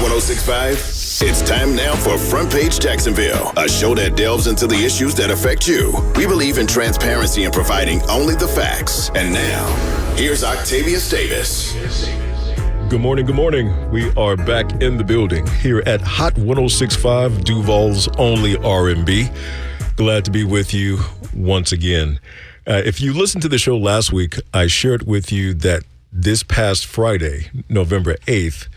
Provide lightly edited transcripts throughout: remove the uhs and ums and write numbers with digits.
106.5? It's time now for Front Page Jacksonville, a show that delves into the issues that affect you. We believe in transparency and providing only the facts. And now, here's Octavius Davis. Good morning, good morning. We are back in the building here at Hot 106.5, Duval's only R&B. Glad to be with you once again. If you listened to the show last week, I shared with you that this past Friday, November 8th,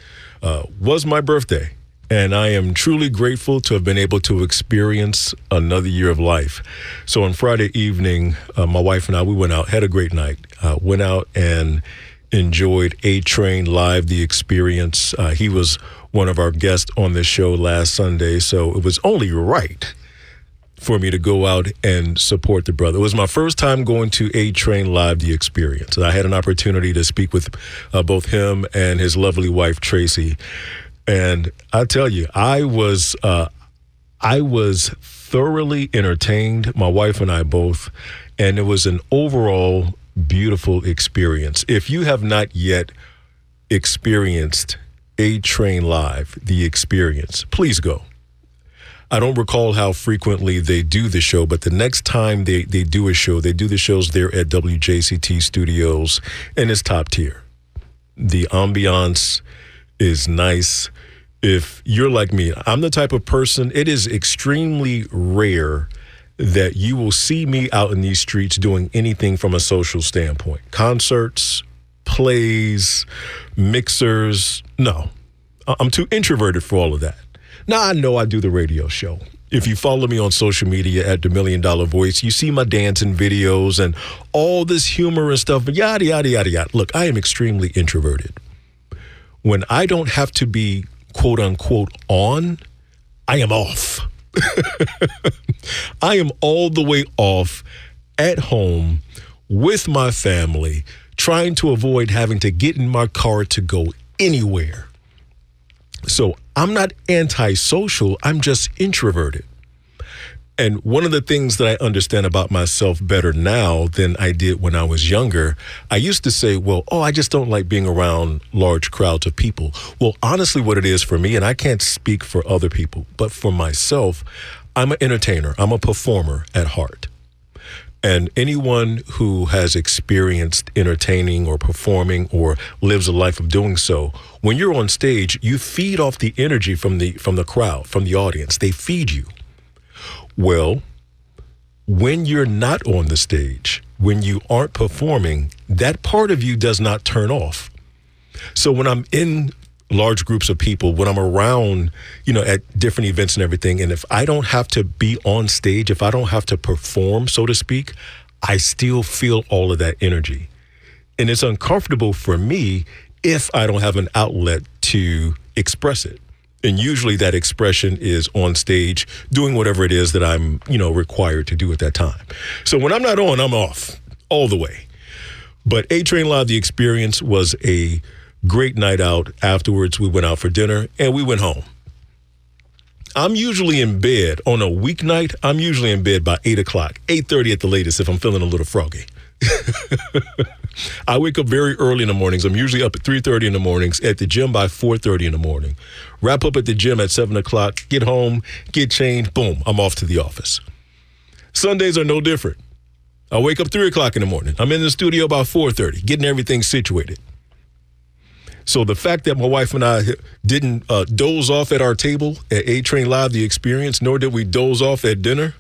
was my birthday. And I am truly grateful to have been able to experience another year of life. So on Friday evening, my wife and I, we went out, had a great night, went out and enjoyed A-Train Live, the experience. He was one of our guests on this show last Sunday, so it was only right for me to go out and support the brother. It was my first time going to A-Train Live, the experience. I had an opportunity to speak with both him and his lovely wife, Tracy. And I tell you, I was thoroughly entertained, my wife and I both, and it was an overall beautiful experience. If you have not yet experienced A-Train Live, the experience, please go. I don't recall how frequently they do the show, but the next time they do a show, they do the shows there at WJCT Studios, and it's top tier. The ambiance is nice. If you're like me, I'm the type of person, it is extremely rare that you will see me out in these streets doing anything from a social standpoint. Concerts, plays, mixers. No, I'm too introverted for all of that. Now, I know I do the radio show. If you follow me on social media at The $1 Million Voice, you see my dancing videos and all this humor and stuff, yada, yada, yada, yada. Look, I am extremely introverted. When I don't have to be, quote unquote, on, I am off. I am all the way off at home with my family, trying to avoid having to get in my car to go anywhere. So I'm not antisocial, I'm just introverted. And one of the things that I understand about myself better now than I did when I was younger, I used to say, I just don't like being around large crowds of people. Well, honestly, what it is for me, and I can't speak for other people, but for myself, I'm an entertainer. I'm a performer at heart. And anyone who has experienced entertaining or performing or lives a life of doing so, when you're on stage, you feed off the energy from the crowd, from the audience. They feed you. Well, when you're not on the stage, when you aren't performing, that part of you does not turn off. So when I'm in large groups of people, when I'm around, at different events and everything, and if I don't have to be on stage, if I don't have to perform, so to speak, I still feel all of that energy. And it's uncomfortable for me if I don't have an outlet to express it. And usually that expression is on stage doing whatever it is that I'm, required to do at that time. So when I'm not on, I'm off all the way. But A-Train Live, the experience was a great night out. Afterwards, we went out for dinner and we went home. I'm usually in bed on a weeknight. I'm usually in bed by 8 o'clock, 8:30 at the latest if I'm feeling a little froggy. I wake up very early in the mornings. I'm usually up at 3:30 in the mornings, at the gym by 4:30 in the morning. Wrap up at the gym at 7 o'clock, get home, get changed, boom, I'm off to the office. Sundays are no different. I wake up 3 o'clock in the morning. I'm in the studio about 4:30, getting everything situated. So the fact that my wife and I didn't doze off at our table at A-Train Live, the experience, nor did we doze off at dinner,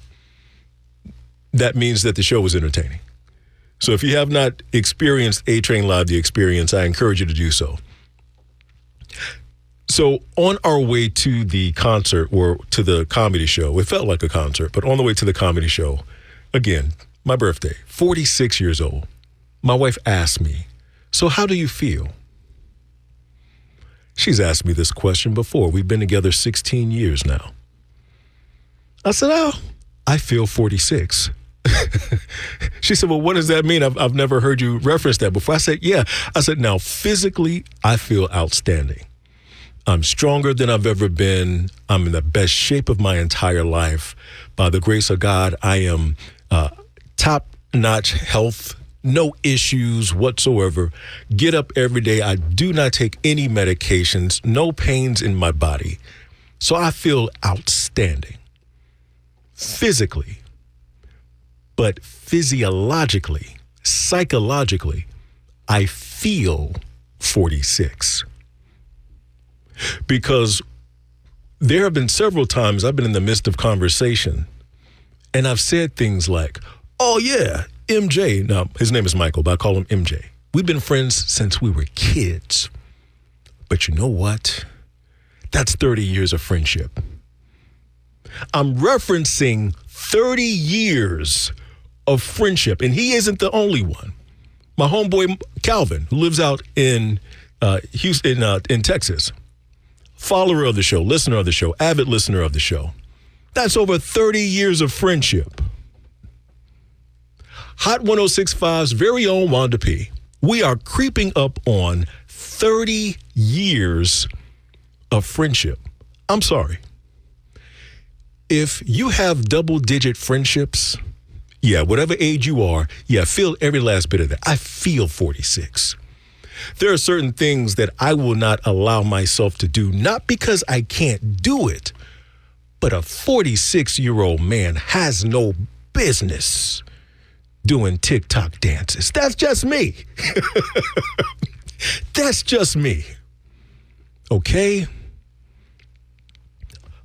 that means that the show was entertaining. So if you have not experienced A-Train Live, the experience, I encourage you to do so. So on our way to the concert or to the comedy show, it felt like a concert, but on the way to the comedy show, again, my birthday, 46 years old, my wife asked me, "So how do you feel?" She's asked me this question before. We've been together 16 years now. I said, I feel 46. She said, well, what does that mean? I've never heard you reference that before. I said, yeah. I said, now, physically, I feel outstanding. I'm stronger than I've ever been. I'm in the best shape of my entire life. By the grace of God, I am top-notch health no issues whatsoever. Get up every day. I do not take any medications, no pains in my body. So I feel outstanding physically, but physiologically, psychologically, I feel 46. Because there have been several times I've been in the midst of conversation and I've said things like, oh yeah, MJ. Now, his name is Michael, but I call him MJ. We've been friends since we were kids. But you know what? That's 30 years of friendship. I'm referencing 30 years of friendship, and he isn't the only one. My homeboy Calvin, who lives out in Houston, in Texas, follower of the show, listener of the show, avid listener of the show. That's over 30 years of friendship. Hot 106.5's very own Wanda P. We are creeping up on 30 years of friendship. I'm sorry. If you have double-digit friendships, yeah, whatever age you are, yeah, feel every last bit of that. I feel 46. There are certain things that I will not allow myself to do, not because I can't do it, but a 46-year-old man has no business doing TikTok dances. That's just me. That's just me. Okay?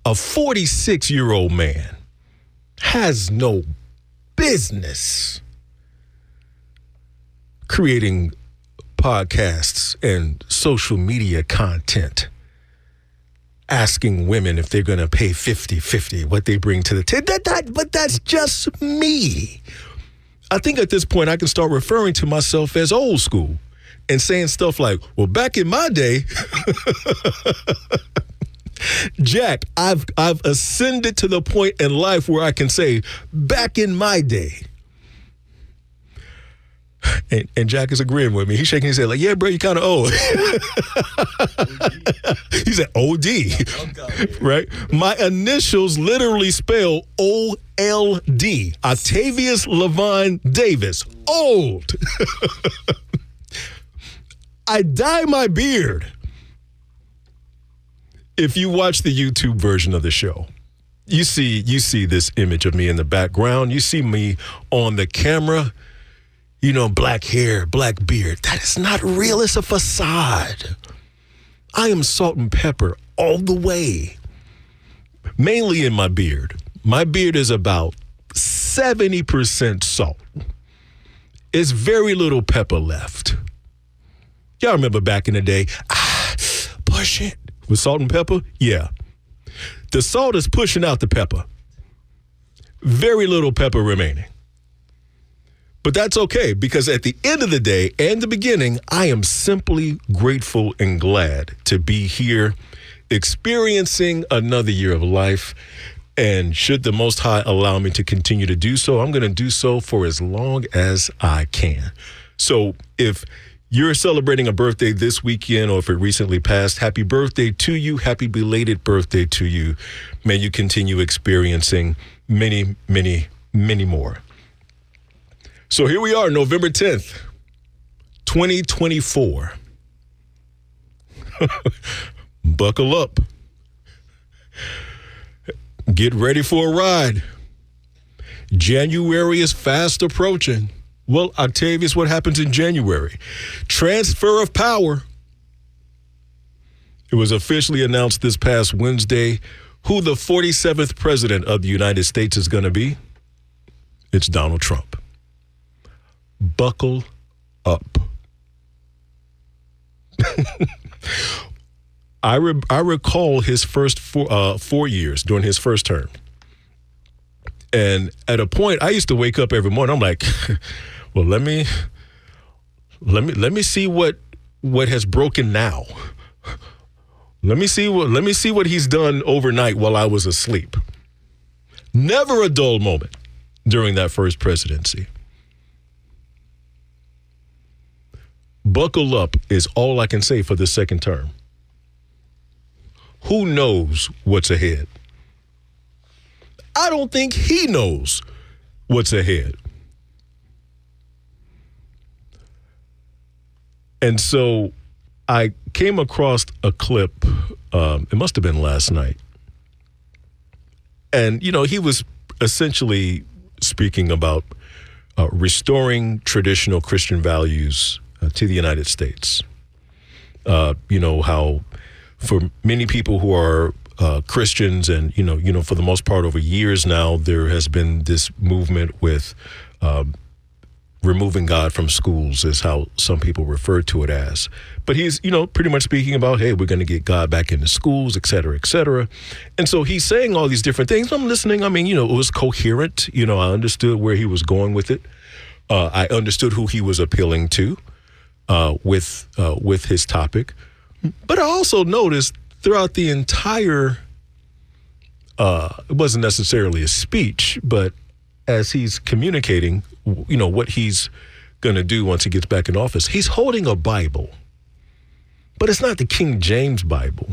A 46-year-old man has no business creating podcasts and social media content, asking women if they're going to pay 50-50, what they bring to the table. But that's just me. I think at this point I can start referring to myself as old school and saying stuff like, well, back in my day, Jack, I've ascended to the point in life where I can say, back in my day. And Jack is agreeing with me. He's shaking his head like, yeah, bro, you kind of old. He said, OD. Right? My initials literally spell OLD. Octavius Levine Davis. Old. I dye my beard. If you watch the YouTube version of the show, you see this image of me in the background. You see me on the camera. You know, black hair, black beard. That is not real. It's a facade. I am salt and pepper all the way. Mainly in my beard. My beard is about 70% salt. It's very little pepper left. Y'all remember back in the day, push it with salt and pepper? Yeah. The salt is pushing out the pepper. Very little pepper remaining. But that's okay, because at the end of the day and the beginning, I am simply grateful and glad to be here experiencing another year of life. And should the Most High allow me to continue to do so, I'm going to do so for as long as I can. So if you're celebrating a birthday this weekend, or if it recently passed, happy birthday to you. Happy belated birthday to you. May you continue experiencing many, many, many more. So here we are, November 10th, 2024. Buckle up. Get ready for a ride. January is fast approaching. Well, Octavius, what happens in January? Transfer of power. It was officially announced this past Wednesday who the 47th president of the United States is going to be. It's Donald Trump. Buckle up. I recall his first 4 years during his first term. And at a point, I used to wake up every morning. I'm like, well, let me see what has broken now. Let me see what he's done overnight while I was asleep. Never a dull moment during that first presidency. Buckle up is all I can say for the second term. Who knows what's ahead? I don't think he knows what's ahead. And so I came across a clip, it must have been last night. And, he was essentially speaking about restoring traditional Christian values to the United States. How for many people who are Christians and, for the most part over years now, there has been this movement with removing God from schools is how some people refer to it as. But he's, pretty much speaking about, hey, we're going to get God back into schools, et cetera, et cetera. And so he's saying all these different things. I'm listening. I mean, it was coherent. I understood where he was going with it. I understood who he was appealing to with his topic. But I also noticed throughout the entire, it wasn't necessarily a speech, but as he's communicating, what he's going to do once he gets back in office, he's holding a Bible, but it's not the King James Bible.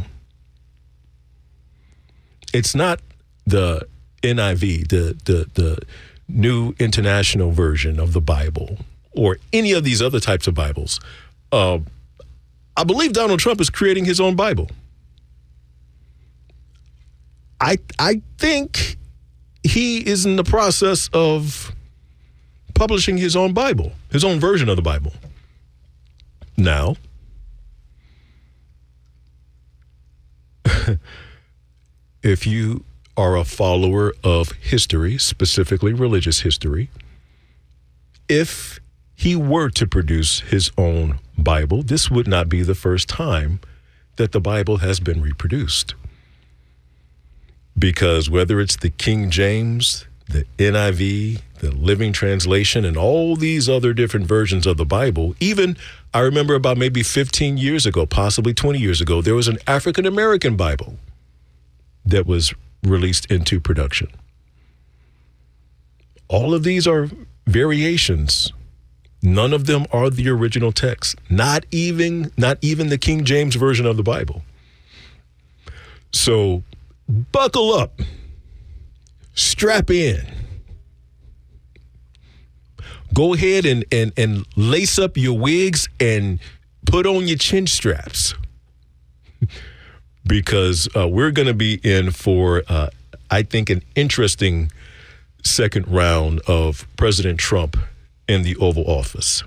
It's not the NIV, the New International Version of the Bible, or any of these other types of Bibles. I believe Donald Trump is creating his own Bible. I think he is in the process of publishing his own Bible, his own version of the Bible. Now, if you are a follower of history, specifically religious history, if he were to produce his own Bible, this would not be the first time that the Bible has been reproduced. Because whether it's the King James, the NIV, the Living Translation, and all these other different versions of the Bible, even I remember about maybe 15 years ago, possibly 20 years ago, there was an African American Bible that was released into production. All of these are variations. None of them are the original text, not even the King James version of the Bible. So buckle up, strap in, go ahead and lace up your wigs and put on your chin straps because we're going to be in for, I think, an interesting second round of President Trump in the Oval Office.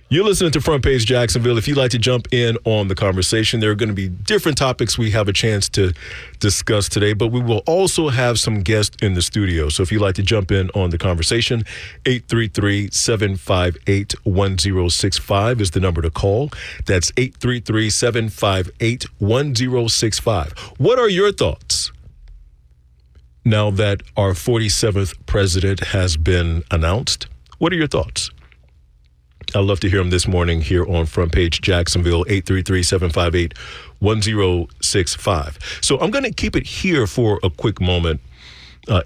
You're listening to Front Page Jacksonville. If you'd like to jump in on the conversation, there are going to be different topics we have a chance to discuss today, but we will also have some guests in the studio. So if you'd like to jump in on the conversation, 833-758-1065 is the number to call. That's 833-758-1065. What are your thoughts now that our 47th president has been announced? What are your thoughts? I'd love to hear them this morning here on Front Page Jacksonville, 833-758-1065. So I'm going to keep it here for a quick moment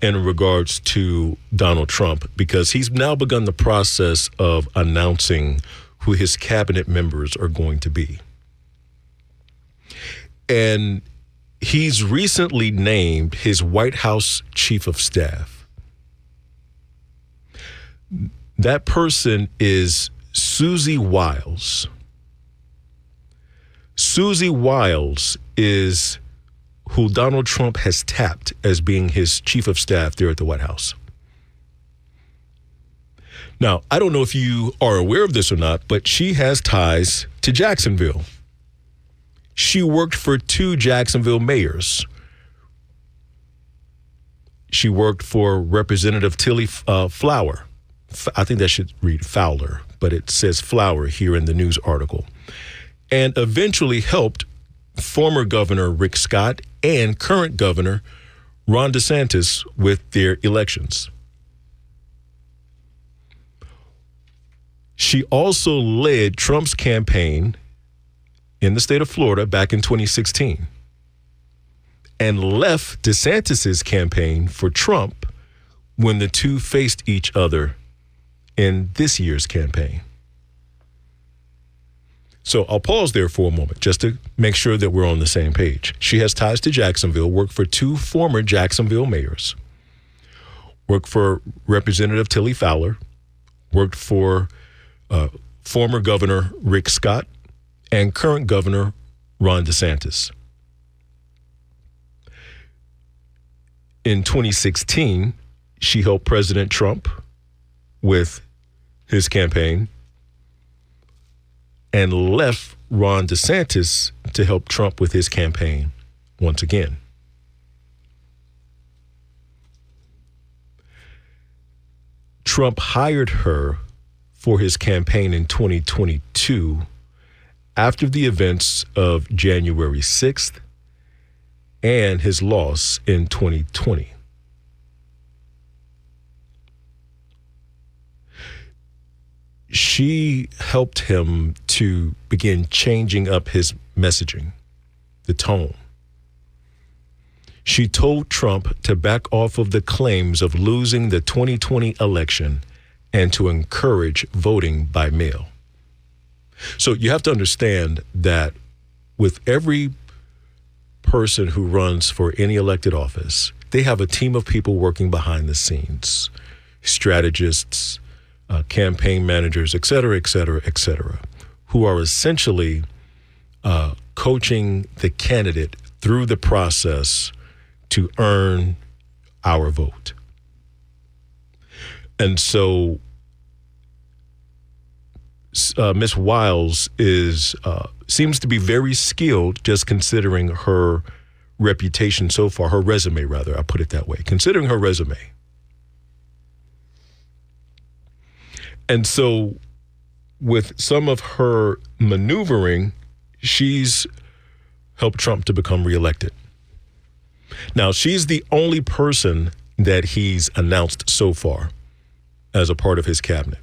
in regards to Donald Trump, because he's now begun the process of announcing who his cabinet members are going to be. And he's recently named his White House chief of staff. That person is Susie Wiles. Susie Wiles is who Donald Trump has tapped as being his chief of staff there at the White House. Now, I don't know if you are aware of this or not, but she has ties to Jacksonville. She worked for 2 Jacksonville mayors. She worked for Representative Tilly Flower. I think that should read Fowler, but it says Flower here in the news article. And eventually helped former Governor Rick Scott and current Governor Ron DeSantis with their elections. She also led Trump's campaign in the state of Florida back in 2016 and left DeSantis's campaign for Trump when the two faced each other in this year's campaign. So I'll pause there for a moment just to make sure that we're on the same page. She has ties to Jacksonville, worked for 2 former Jacksonville mayors, worked for Representative Tilly Fowler, worked for former Governor Rick Scott and current Governor Ron DeSantis. In 2016, she helped President Trump with his campaign and left Ron DeSantis to help Trump with his campaign once again. Trump hired her for his campaign in 2022 after the events of January 6th and his loss in 2020. She helped him to begin changing up his messaging, the tone. She told Trump to back off of the claims of losing the 2020 election and to encourage voting by mail. So you have to understand that with every person who runs for any elected office, they have a team of people working behind the scenes, strategists, campaign managers, et cetera, who are essentially coaching the candidate through the process to earn our vote. And so Ms. Wiles seems to be very skilled, just considering her reputation so far, her resume rather, I'll put it that way, considering her resume. And so with some of her maneuvering, she's helped Trump to become reelected. Now, she's the only person that he's announced so far as a part of his cabinet.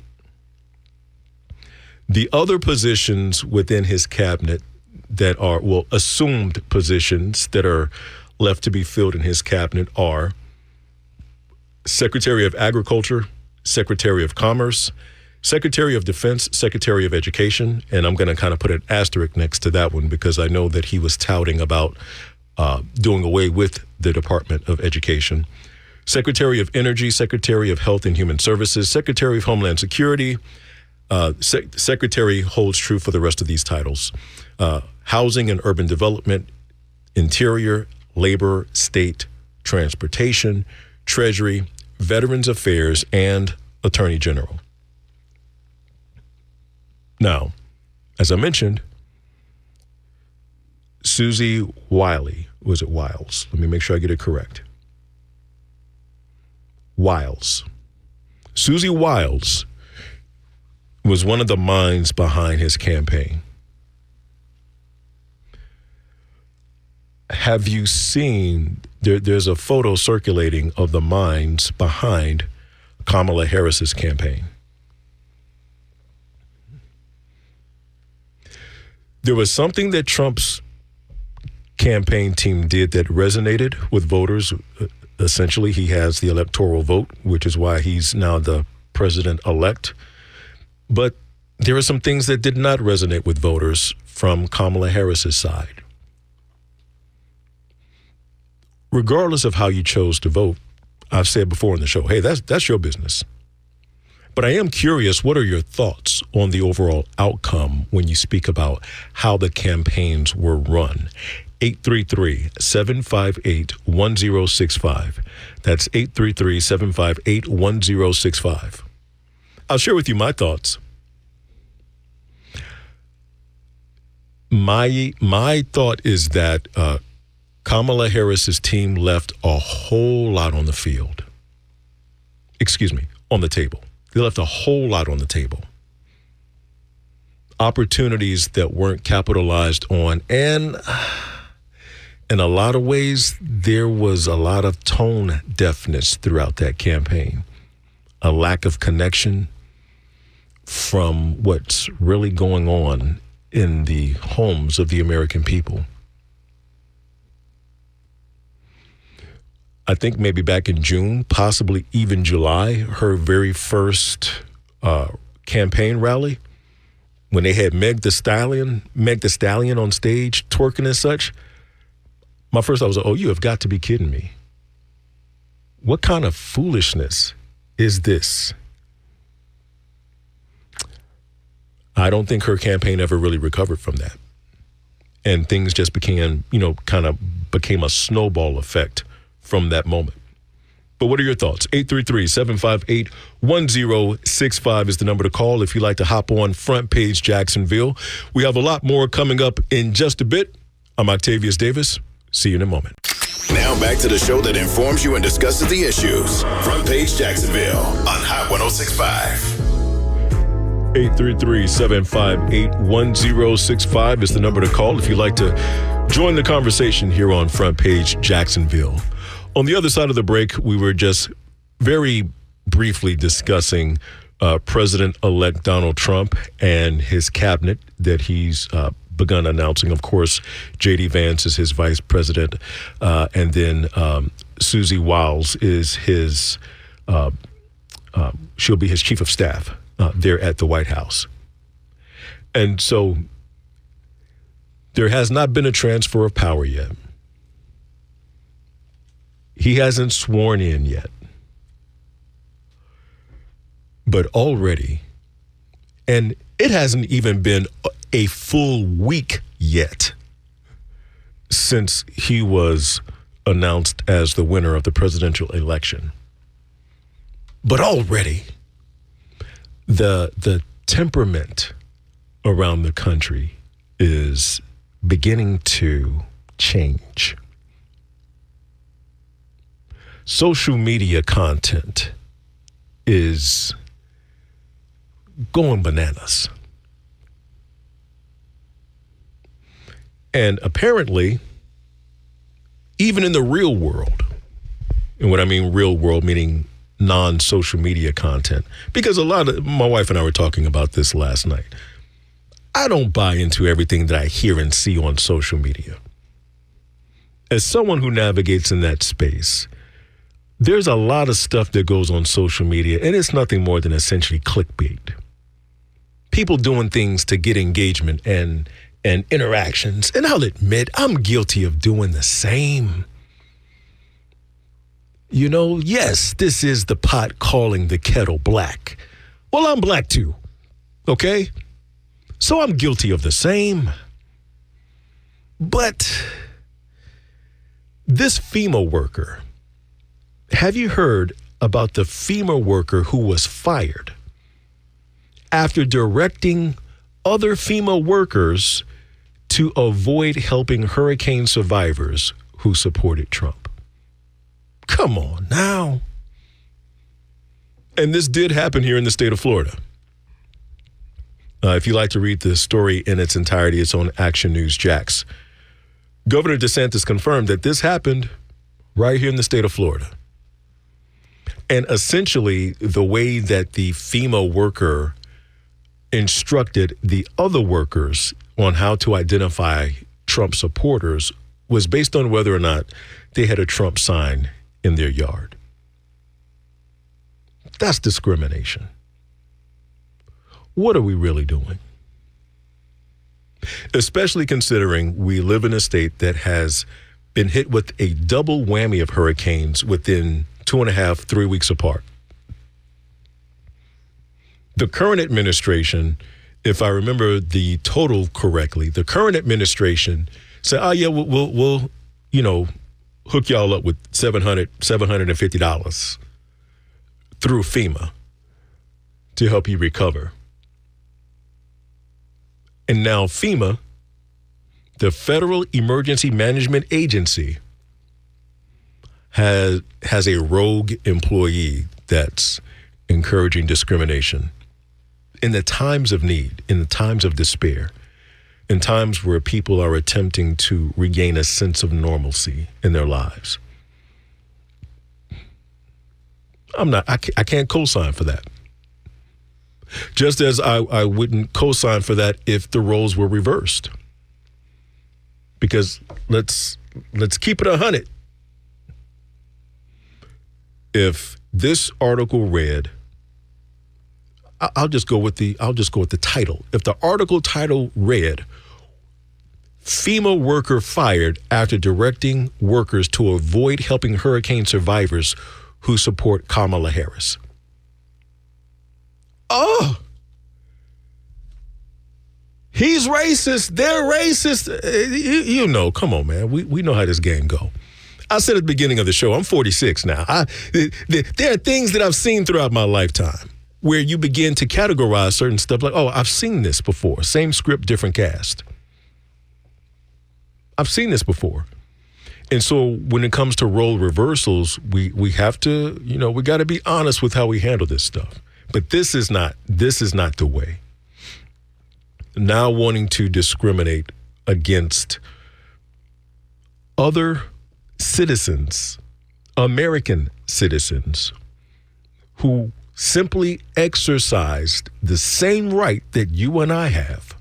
The other positions within his cabinet that are, assumed positions that are left to be filled in his cabinet are Secretary of Agriculture, Secretary of Commerce, Secretary of Defense, Secretary of Education, and I'm going to kind of put an asterisk next to that one because I know that he was touting about doing away with the Department of Education. Secretary of Energy, Secretary of Health and Human Services, Secretary of Homeland Security. Secretary holds true for the rest of these titles. Housing and Urban Development, Interior, Labor, State, Transportation, Treasury, Veterans Affairs, and Attorney General. Now, as I mentioned, Susie Wiley, was it Wiles? Let me make sure I get it correct. Wiles. Susie Wiles was one of the minds behind his campaign. Have you seen, there's a photo circulating of the minds behind Kamala Harris's campaign. There was something that Trump's campaign team did that resonated with voters. Essentially, he has the electoral vote, which is why he's now the president-elect. But there are some things that did not resonate with voters from Kamala Harris's side. Regardless of how you chose to vote, I've said before in the show, hey, that's your business. But I am curious, what are your thoughts on the overall outcome when you speak about how the campaigns were run? 833-758-1065. That's 833-758-1065. I'll share with you my thoughts. My thought is that Kamala Harris's team left a whole lot on the field. On the table. They left a whole lot on the table. Opportunities that weren't capitalized on, and in a lot of ways, there was a lot of tone deafness throughout that campaign. A lack of connection from what's really going on in the homes of the American people. I think maybe back in June, possibly even July, her very first campaign rally, when they had Meg the Stallion on stage twerking and such, my first thought was, oh, you have got to be kidding me. What kind of foolishness is this? I don't think her campaign ever really recovered from that. And things just became, became a snowball effect from that moment. But what are your thoughts? 833-758-1065 is the number to call if you'd like to hop on Front Page Jacksonville. We have a lot more coming up in just a bit. I'm Octavius Davis. See you in a moment. Now back to the show that informs you and discusses the issues. Front Page Jacksonville on Hot 106.5. 833-758-1065 is the number to call if you'd like to join the conversation here on Front Page Jacksonville. On the other side of the break, we were just very briefly discussing President-elect Donald Trump and his cabinet that he's begun announcing. Of course, J.D. Vance is his vice president, and then Susie Wiles is his, she'll be his chief of staff there at the White House. And so there has not been a transfer of power yet. He hasn't sworn in yet. But already, and it hasn't even been a full week yet since he was announced as the winner of the presidential election. But already, the temperament around the country is beginning to change. Social media content is going bananas. And apparently, even in the real world, and what I mean real world, meaning non-social media content, because my wife and I were talking about this last night. I don't buy into everything that I hear and see on social media. As someone who navigates in that space, there's a lot of stuff that goes on social media, and it's nothing more than essentially clickbait. People doing things to get engagement and interactions. And I'll admit, I'm guilty of doing the same. Yes, this is the pot calling the kettle black. Well, I'm black too, okay? So I'm guilty of the same. But this FEMA worker, have you heard about the FEMA worker who was fired after directing other FEMA workers to avoid helping hurricane survivors who supported Trump? Come on now. And this did happen here in the state of Florida. If you'd like to read the story in its entirety, it's on Action News Jax. Governor DeSantis confirmed that this happened right here in the state of Florida. And essentially, the way that the FEMA worker instructed the other workers on how to identify Trump supporters was based on whether or not they had a Trump sign in their yard. That's discrimination. What are we really doing? Especially considering we live in a state that has been hit with a double whammy of hurricanes within 2.5, 3 weeks apart. The current administration, if I remember the total correctly, the current administration said, we'll hook y'all up with $750 through FEMA to help you recover. And now FEMA, the Federal Emergency Management Agency, has a rogue employee that's encouraging discrimination in the times of need, in the times of despair, in times where people are attempting to regain a sense of normalcy in their lives. I can't co-sign for that. Just as I wouldn't co-sign for that if the roles were reversed. Because let's keep it 100. If this article read, I'll just go with the title. If the article title read, FEMA worker fired after directing workers to avoid helping hurricane survivors who support Kamala Harris. Oh, He's racist. They're racist. You know, come on, man. We know how this game go. I said at the beginning of the show, I'm 46 now. There are things that I've seen throughout my lifetime where you begin to categorize certain stuff like, oh, I've seen this before. Same script, different cast. I've seen this before. And so when it comes to role reversals, we have to, we got to be honest with how we handle this stuff. But this is not the way. Now wanting to discriminate against other citizens, American citizens, who simply exercised the same right that you and I have.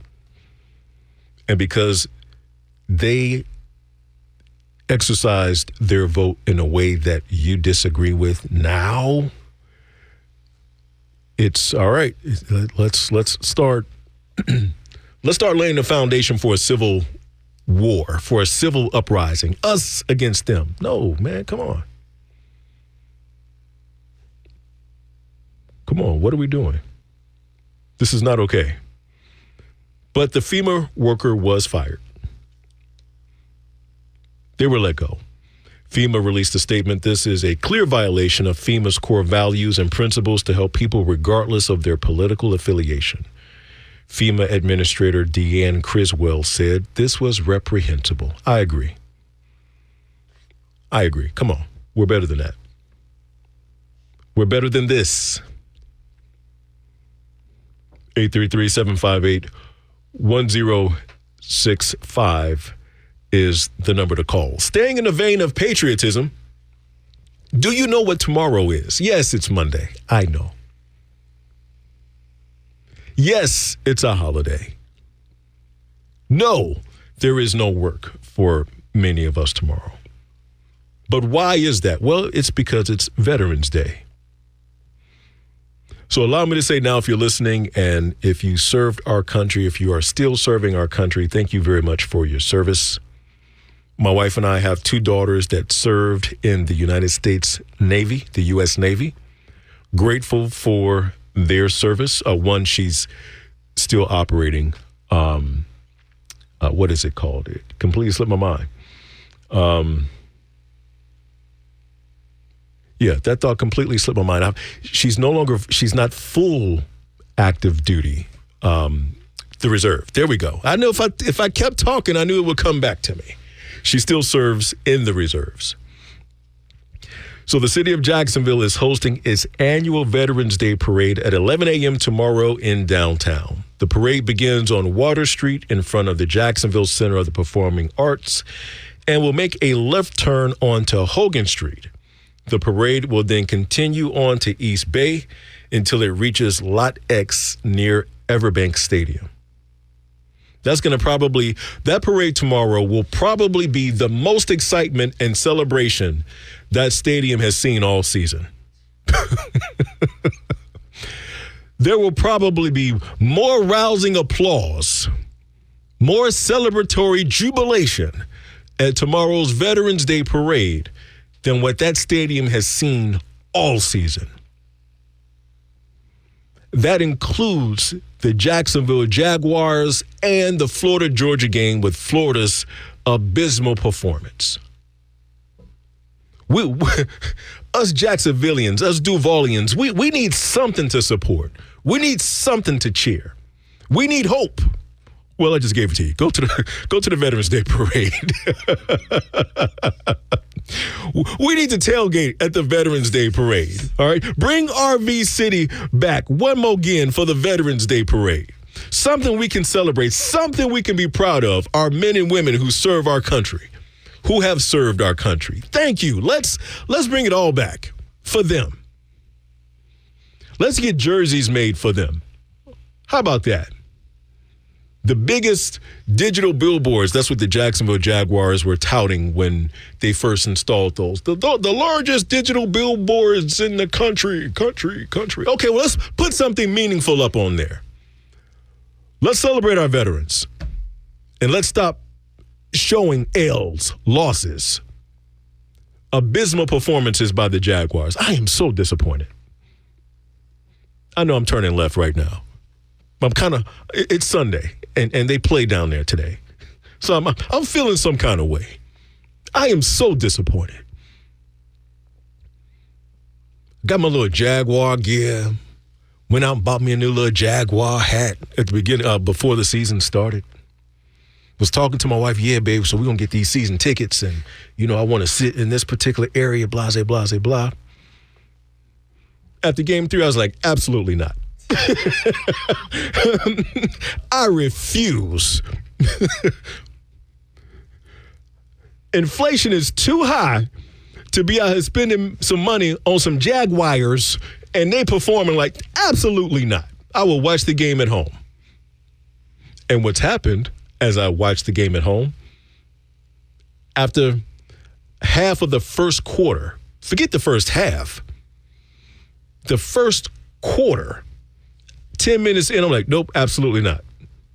And because they exercised their vote in a way that you disagree with, now it's all right. Let's start laying the foundation for a civil war, for a civil uprising, us against them. No, man, come on. Come on, what are we doing? This is not okay. But the FEMA worker was fired. They were let go. FEMA released a statement. This is a clear violation of FEMA's core values and principles to help people regardless of their political affiliation. FEMA Administrator Deanne Criswell said this was reprehensible. I agree. Come on. We're better than that. We're better than this. 833-758-1065 is the number to call. Staying in the vein of patriotism, do you know what tomorrow is? Yes, it's Monday. I know. Yes, it's a holiday. No, there is no work for many of us tomorrow. But why is that? Well, it's because it's Veterans Day. So allow me to say now, if you're listening and if you served our country, if you are still serving our country, thank you very much for your service. My wife and I have two daughters that served in the United States Navy, the U.S. Navy. Grateful for their service. One, she's still operating. What is it called? It completely slipped my mind. That thought completely slipped my mind. She's not full active duty. The reserve. There we go. I know if I kept talking, I knew it would come back to me. She still serves in the reserves. So the city of Jacksonville is hosting its annual Veterans Day Parade at 11 a.m. tomorrow in downtown. The parade begins on Water Street in front of the Jacksonville Center of the Performing Arts and will make a left turn onto Hogan Street. The parade will then continue on to East Bay until it reaches Lot X near Everbank Stadium. That parade tomorrow will probably be the most excitement and celebration that stadium has seen all season. There will probably be more rousing applause, more celebratory jubilation at tomorrow's Veterans Day Parade than what that stadium has seen all season. That includes the Jacksonville Jaguars and the Florida-Georgia game with Florida's abysmal performance. Us Jacksonvillians, us Duvalians, we need something to support. We need something to cheer. We need hope. Well, I just gave it to you. Go to the Veterans Day Parade. We need to tailgate at the Veterans Day Parade. All right, bring RV City back one more again for the Veterans Day Parade. Something we can celebrate, something we can be proud of. Our men and women who serve our country, who have served our country. Thank you. Let's bring it all back for them. Let's get jerseys made for them. How about that? The biggest digital billboards, that's what the Jacksonville Jaguars were touting when they first installed those. The largest digital billboards in the country. Okay, well, let's put something meaningful up on there. Let's celebrate our veterans. And let's stop showing losses, abysmal performances by the Jaguars. I am so disappointed. I know I'm turning left right now. It's Sunday, and they play down there today. So I'm feeling some kind of way. I am so disappointed. Got my little Jaguar gear. Went out and bought me a new little Jaguar hat at the beginning, before the season started. Was talking to my wife, yeah, babe, so we're going to get these season tickets, and, I want to sit in this particular area, blase, blase, blah. After game 3, I was like, absolutely not. I refuse. Inflation is too high to be out here spending some money on some Jaguars, and they performing like, absolutely not. I will watch the game at home. And what's happened as I watched the game at home, after half of the first quarter, forget the first half, the first quarter, 10 minutes in, I'm like, nope, absolutely not.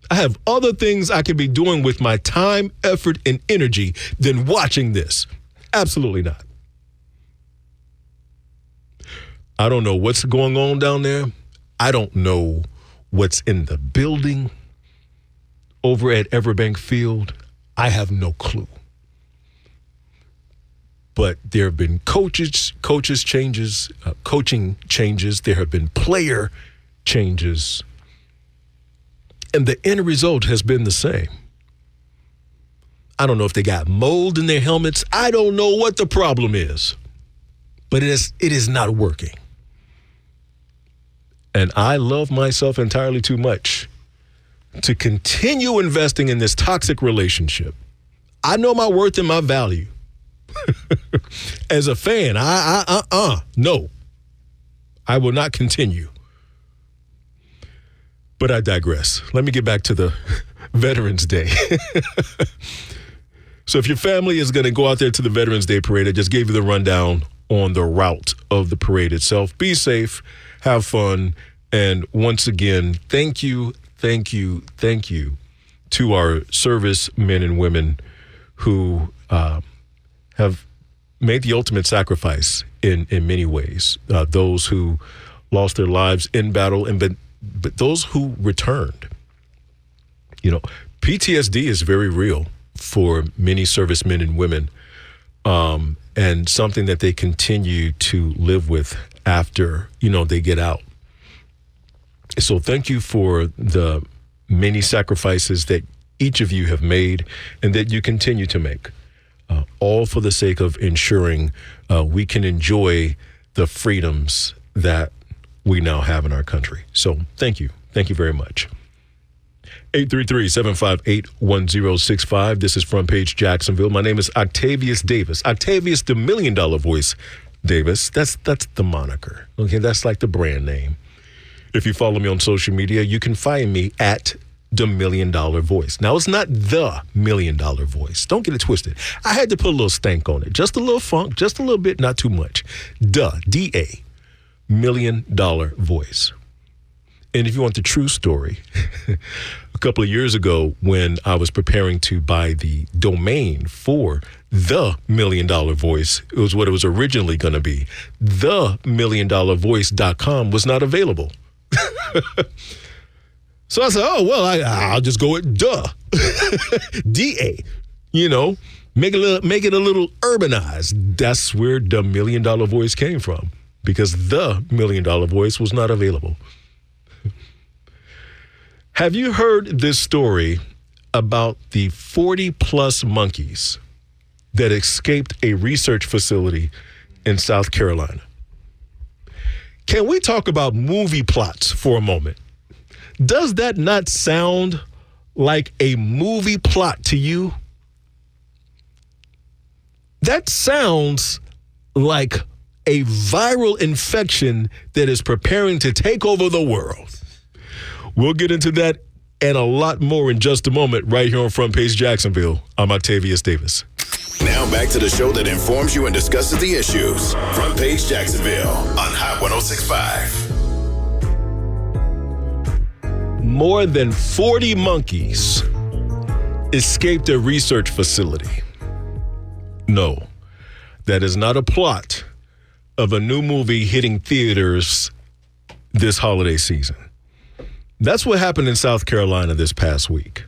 I have other things I could be doing with my time, effort, and energy than watching this. Absolutely not. I don't know what's going on down there. I don't know what's in the building over at Everbank Field. I have no clue. But there have been coaching changes. There have been player changes. And the end result has been the same. I don't know if they got mold in their helmets. I don't know what the problem is. But it is not working. And I love myself entirely too much to continue investing in this toxic relationship. I know my worth and my value. As a fan, no. I will not continue. But I digress. Let me get back to the Veterans Day. So if your family is going to go out there to the Veterans Day parade, I just gave you the rundown on the route of the parade itself. Be safe, have fun, and once again, thank you to our servicemen and women who have made the ultimate sacrifice in many ways. Those who lost their lives in battle, but those who returned. PTSD is very real for many servicemen and women, and something that they continue to live with after, they get out. So thank you for the many sacrifices that each of you have made and that you continue to make, all for the sake of ensuring we can enjoy the freedoms that we now have in our country. So thank you. Thank you very much. 833-758-1065. This is Front Page Jacksonville. My name is Octavius Davis. Octavius, the $1 Million Voice Davis. That's the moniker. Okay, that's like the brand name. If you follow me on social media, you can find me at the $1 Million Voice. Now, it's not the $1 Million Voice. Don't get it twisted. I had to put a little stank on it. Just a little funk, just a little bit, not too much. D-A, $1 Million Voice. And if you want the true story, a couple of years ago when I was preparing to buy the domain for the $1 Million Voice, it was what it was originally going to be. TheMillionDollarVoice.com was not available. So I said, oh, well, I'll just go with D-A, make it a little urbanized. That's where the $1 Million Voice came from, because the $1 Million Voice was not available. Have you heard this story about the 40-plus monkeys that escaped a research facility in South Carolina? Can we talk about movie plots for a moment? Does that not sound like a movie plot to you? That sounds like a viral infection that is preparing to take over the world. We'll get into that and a lot more in just a moment right here on Front Page Jacksonville. I'm Octavius Davis. Now back to the show that informs you and discusses the issues. Front Page Jacksonville on Hot 106.5. More than 40 monkeys escaped a research facility. No, that is not a plot of a new movie hitting theaters this holiday season. That's what happened in South Carolina this past week,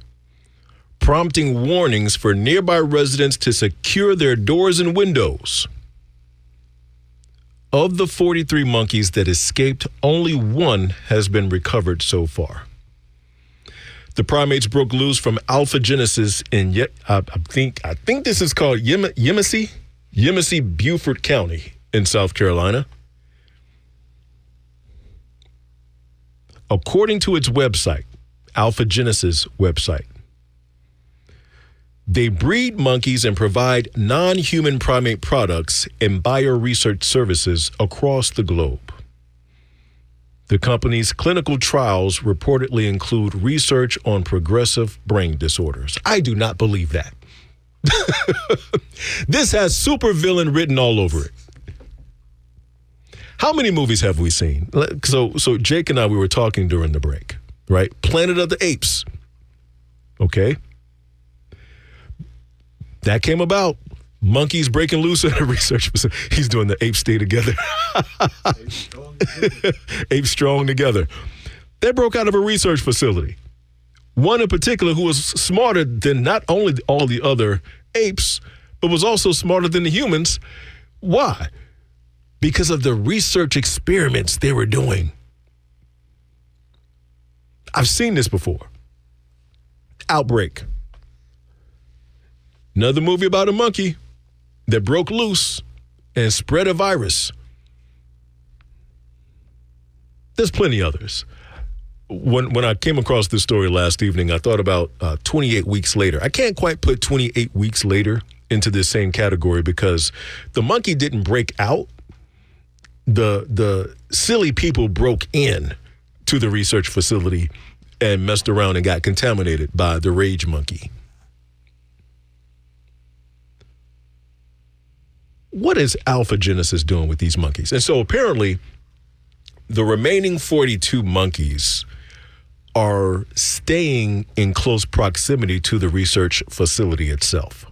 prompting warnings for nearby residents to secure their doors and windows. Of the 43 monkeys that escaped, only one has been recovered so far. The primates broke loose from Alpha Genesis in I think this is called Yemassee, Beaufort County in South Carolina. According to its website, Alpha Genesis website, they breed monkeys and provide non-human primate products and bioresearch services across the globe. The company's clinical trials reportedly include research on progressive brain disorders. I do not believe that. This has supervillain written all over it. How many movies have we seen? So Jake and I, we were talking during the break, right? Planet of the Apes. Okay. That came about. Monkeys breaking loose at a research facility. He's doing the apes stay together. Apes strong together. They broke out of a research facility. One in particular who was smarter than not only all the other apes, but was also smarter than the humans. Why? Because of the research experiments they were doing. I've seen this before. Outbreak. Another movie about a monkey that broke loose and spread a virus. There's plenty others. When I came across this story last evening, I thought about 28 weeks later. I can't quite put 28 weeks later into this same category because the monkey didn't break out. The silly people broke in to the research facility and messed around and got contaminated by the rage monkey. What is Alpha Genesis doing with these monkeys? And so apparently the remaining 42 monkeys are staying in close proximity to the research facility itself.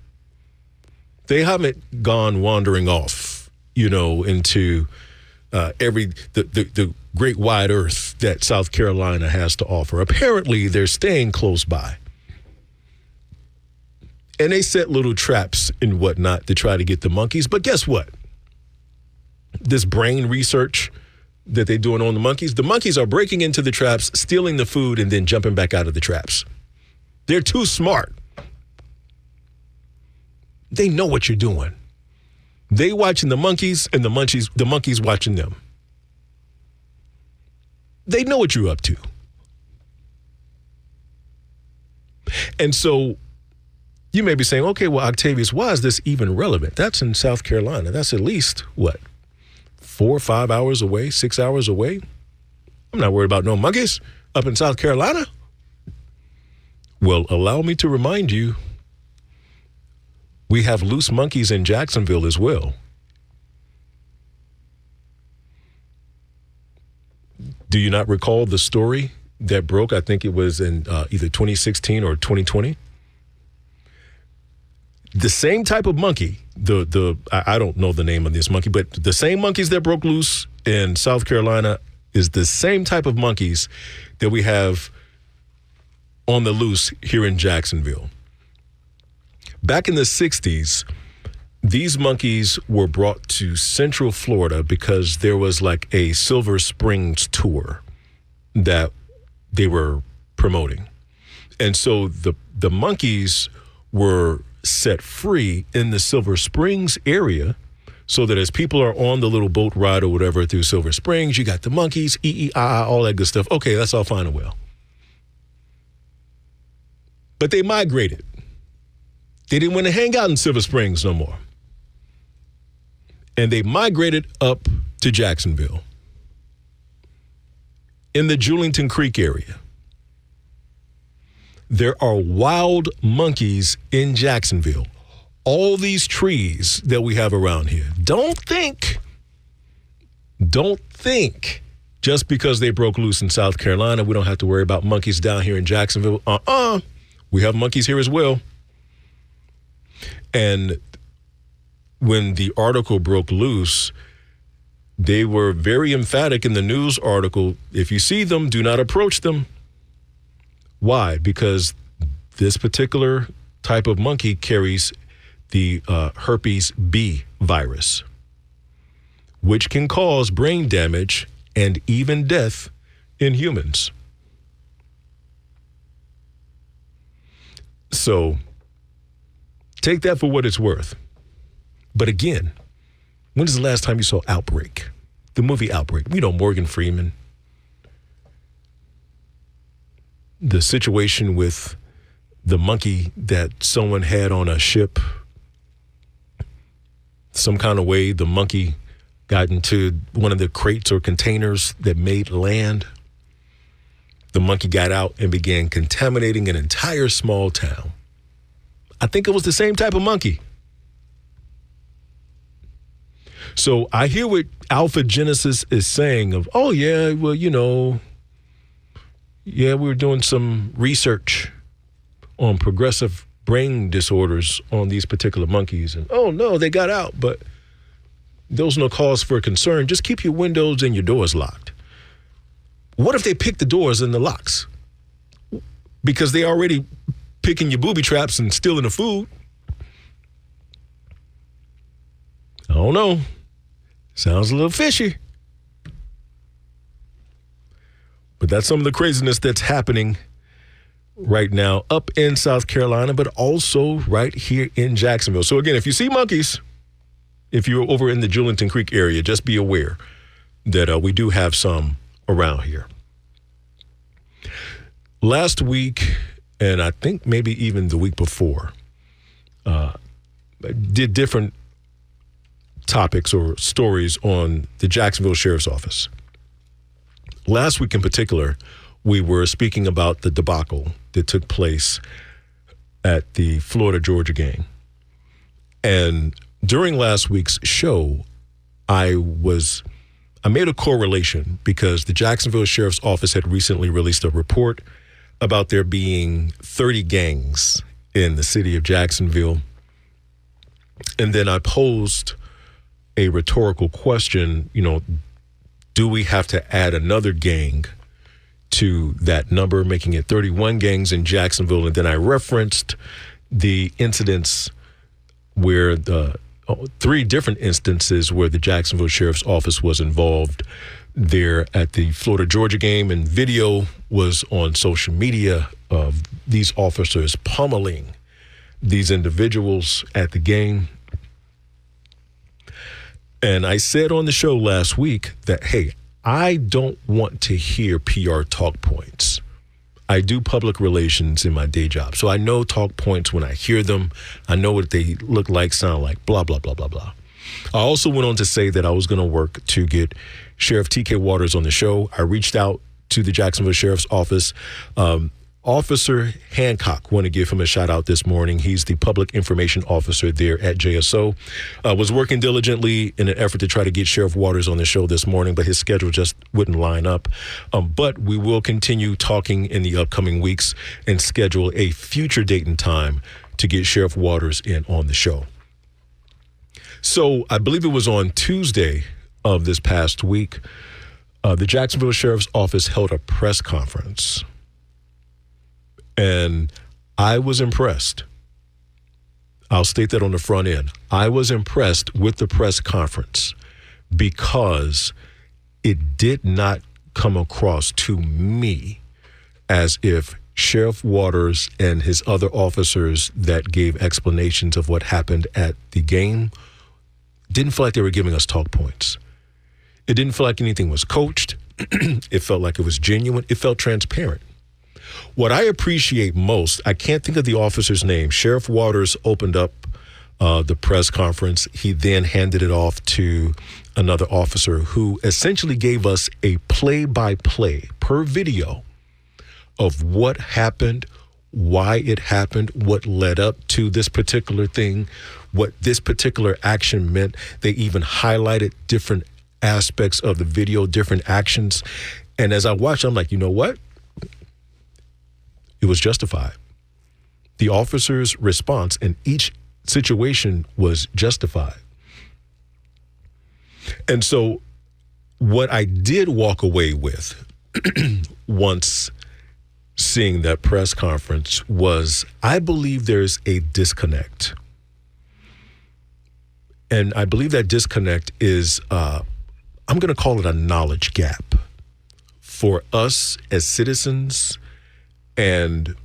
They haven't gone wandering off, into the great wide earth that South Carolina has to offer. Apparently they're staying close by. And they set little traps and whatnot to try to get the monkeys. But guess what? This brain research that they're doing on the monkeys are breaking into the traps, stealing the food, and then jumping back out of the traps. They're too smart. They know what you're doing. They watching the monkeys, and the monkeys watching them. They know what you're up to. And so you may be saying, okay, well, Octavius, why is this even relevant? That's in South Carolina. That's at least, 4 or 5 hours away, 6 hours away? I'm not worried about no monkeys up in South Carolina. Well, allow me to remind you, we have loose monkeys in Jacksonville as well. Do you not recall the story that broke? I think it was in either 2016 or 2020. The same type of monkey, I don't know the name of this monkey, but the same monkeys that broke loose in South Carolina is the same type of monkeys that we have on the loose here in Jacksonville. Back in the 60s, these monkeys were brought to Central Florida because there was like a Silver Springs tour that they were promoting. And so the monkeys were set free in the Silver Springs area so that as people are on the little boat ride or whatever through Silver Springs, you got the monkeys, all that good stuff. Okay, that's all fine and well. But they migrated. They didn't want to hang out in Silver Springs no more. And they migrated up to Jacksonville in the Julington Creek area. There are wild monkeys in Jacksonville. All these trees that we have around here. Don't think just because they broke loose in South Carolina, we don't have to worry about monkeys down here in Jacksonville. We have monkeys here as well. And when the article broke loose, they were very emphatic in the news article. If you see them, do not approach them. Why? Because this particular type of monkey carries the herpes B virus, which can cause brain damage and even death in humans. So take that for what it's worth. But again, when is the last time you saw Outbreak? The movie Outbreak. You know, Morgan Freeman. The situation with the monkey that someone had on a ship. Some kind of way the monkey got into one of the crates or containers that made land. The monkey got out and began contaminating an entire small town. I think it was the same type of monkey. So I hear what Alpha Genesis is saying of, oh, yeah, well, you know, yeah, we were doing some research on progressive brain disorders on these particular monkeys. And, oh, no, they got out, but there's no cause for concern. Just keep your windows and your doors locked. What if they pick the doors and the locks? Because they already picking your booby traps and stealing the food. I don't know. Sounds a little fishy. But that's some of the craziness that's happening right now up in South Carolina, but also right here in Jacksonville. So again, if you see monkeys, if you're over in the Julington Creek area, just be aware that we do have some around here. Last week, and I think maybe even the week before, did different topics or stories on the Jacksonville Sheriff's Office. Last week in particular, we were speaking about the debacle that took place at the Florida-Georgia game. And during last week's show, I made a correlation because the Jacksonville Sheriff's Office had recently released a report about there being 30 gangs in the city of Jacksonville. And then I posed a rhetorical question, you know, do we have to add another gang to that number, making it 31 gangs in Jacksonville? And then I referenced the incidents where three different instances where the Jacksonville Sheriff's Office was involved there at the Florida-Georgia game, and video was on social media of these officers pummeling these individuals at the game. And I said on the show last week that, hey, I don't want to hear PR talk points. I do public relations in my day job, so I know talk points when I hear them. I know what they look like, sound like, blah, blah, blah, blah, blah. I also went on to say that I was going to work to get Sheriff T.K. Waters on the show. I reached out to the Jacksonville Sheriff's Office. Officer Hancock, want to give him a shout out this morning. He's the public information officer there at JSO. Was working diligently in an effort to try to get Sheriff Waters on the show this morning, but his schedule just wouldn't line up. But we will continue talking in the upcoming weeks and schedule a future date and time to get Sheriff Waters in on the show. So I believe it was on Tuesday of this past week, the Jacksonville Sheriff's Office held a press conference. And I was impressed. I'll state that on the front end. I was impressed with the press conference because it did not come across to me as if Sheriff Waters and his other officers that gave explanations of what happened at the game didn't feel like they were giving us talk points. It didn't feel like anything was coached. It felt like it was genuine. It felt transparent. What I appreciate most, I can't think of the officer's name. Sheriff Waters opened up the press conference. He then handed it off to another officer who essentially gave us a play-by-play per video of what happened, why it happened, what led up to this particular thing, what this particular action meant. They even highlighted different aspects of the video, different actions. And as I watched, I'm like, you know what? It was justified. The officer's response in each situation was justified. And so what I did walk away with once seeing that press conference was, I believe there's a disconnect. And I believe that disconnect is, I'm going to call it a knowledge gap for us as citizens and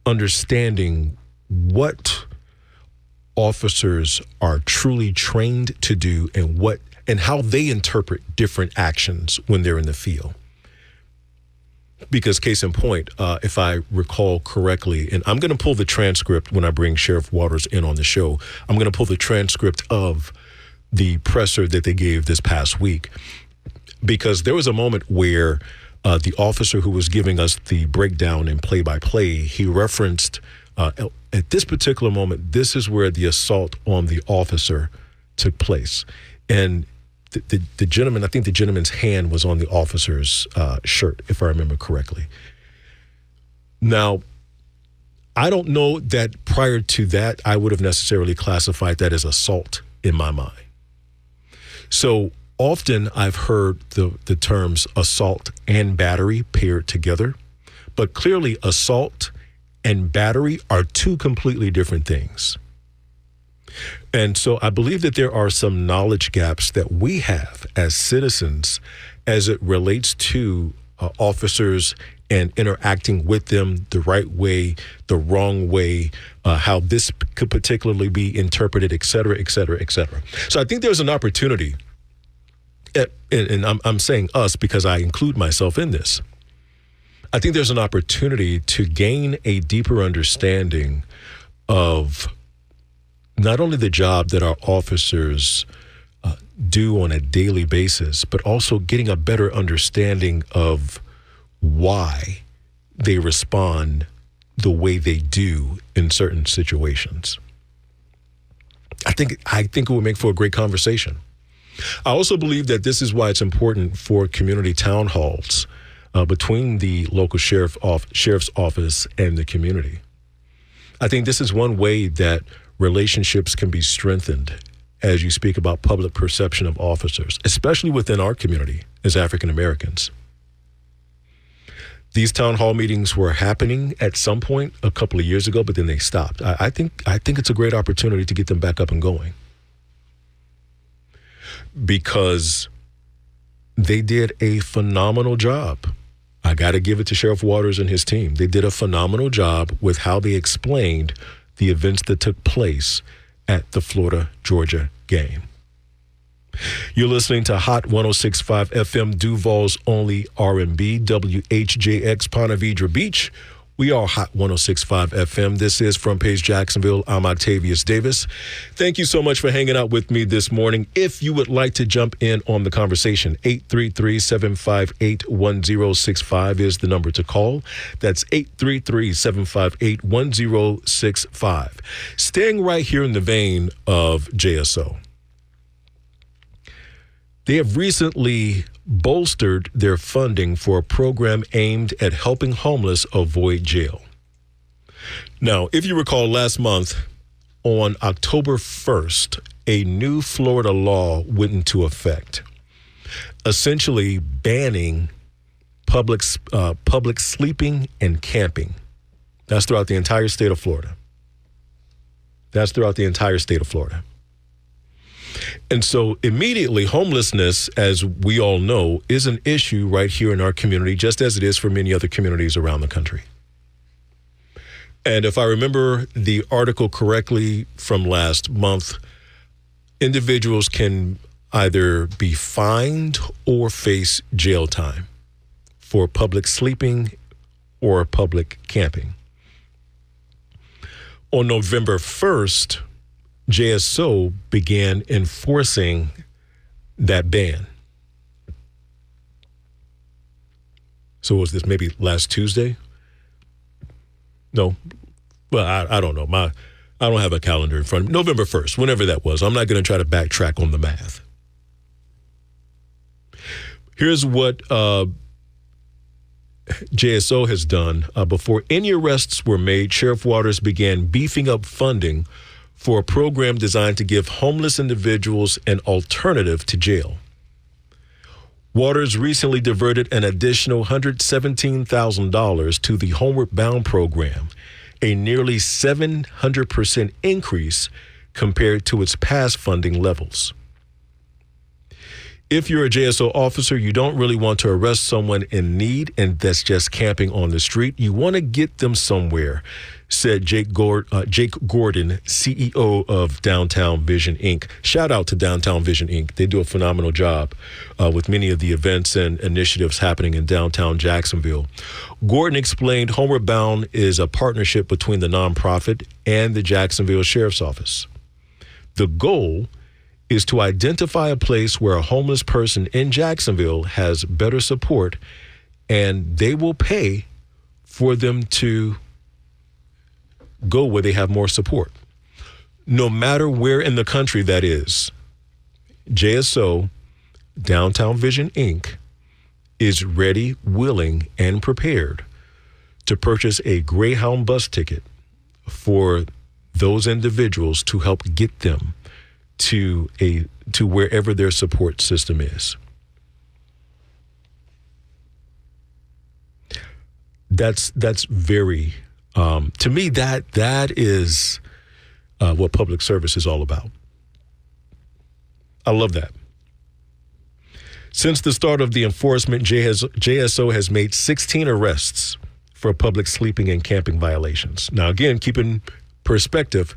understanding what officers are truly trained to do and how they interpret different actions when they're in the field. Because case in point, if I recall correctly, and I'm going to pull the transcript when I bring Sheriff Waters in on the show, I'm going to pull the transcript of the presser that they gave this past week, because there was a moment where the officer who was giving us the breakdown and play-by-play, he referenced at this particular moment, this is where the assault on the officer took place. And the gentleman, I think the gentleman's hand was on the officer's shirt, if I remember correctly. Now, I don't know that prior to that, I would have necessarily classified that as assault in my mind. So often I've heard the terms assault and battery paired together, but clearly assault and battery are two completely different things. And so I believe that there are some knowledge gaps that we have as citizens as it relates to officers and interacting with them the right way, the wrong way, how this could particularly be interpreted, et cetera, et cetera, et cetera. So I think there's an opportunity, and I'm saying us because I include myself in this. I think there's an opportunity to gain a deeper understanding of not only the job that our officers do on a daily basis, but also getting a better understanding of why they respond the way they do in certain situations. I think it would make for a great conversation. I also believe that this is why it's important for community town halls between the local sheriff's office and the community. I think this is one way that relationships can be strengthened as you speak about public perception of officers, especially within our community as African Americans. These town hall meetings were happening at some point a couple of years ago, but then they stopped. I think it's a great opportunity to get them back up and going, because they did a phenomenal job. I got to give it to Sheriff Waters and his team. They did a phenomenal job with how they explained the events that took place at the Florida-Georgia game. You're listening to Hot 106.5 FM, Duval's only R&B, WHJX Ponte Vedra Beach. We are Hot 106.5 FM. This is Front Page Jacksonville. I'm Octavius Davis. Thank you so much for hanging out with me this morning. If you would like to jump in on the conversation, 833-758-1065 is the number to call. That's 833-758-1065. Staying right here in the vein of JSO. They have recently bolstered their funding for a program aimed at helping homeless avoid jail. Now, if you recall last month, on October 1st, a new Florida law went into effect, essentially banning public sleeping and camping. That's throughout the entire state of Florida. And so immediately, homelessness, as we all know, is an issue right here in our community, just as it is for many other communities around the country. And if I remember the article correctly from last month, individuals can either be fined or face jail time for public sleeping or public camping. On November 1st, JSO began enforcing that ban. So was this maybe last Tuesday? No. Well, I don't know. I don't have a calendar in front of me. November 1st, whenever that was. I'm not going to try to backtrack on the math. Here's what JSO has done. Before any arrests were made, Sheriff Waters began beefing up funding for a program designed to give homeless individuals an alternative to jail. Waters recently diverted an additional $117,000 to the Homeward Bound program, a nearly 700% increase compared to its past funding levels. If you're a JSO officer, you don't really want to arrest someone in need and that's just camping on the street. You want to get them somewhere, said Jake Gordon, CEO of Downtown Vision, Inc. Shout out to Downtown Vision, Inc. They do a phenomenal job with many of the events and initiatives happening in downtown Jacksonville. Gordon explained Homeward Bound is a partnership between the nonprofit and the Jacksonville Sheriff's Office. The goal is to identify a place where a homeless person in Jacksonville has better support, and they will pay for them to go where they have more support. No matter where in the country that is, JSO, Downtown Vision, Inc., is ready, willing, and prepared to purchase a Greyhound bus ticket for those individuals to help get them to wherever their support system is. That's very to me that is what public service is all about. I love that. Since the start of the enforcement, JSO has made 16 arrests for public sleeping and camping violations. Now, again, keep in perspective,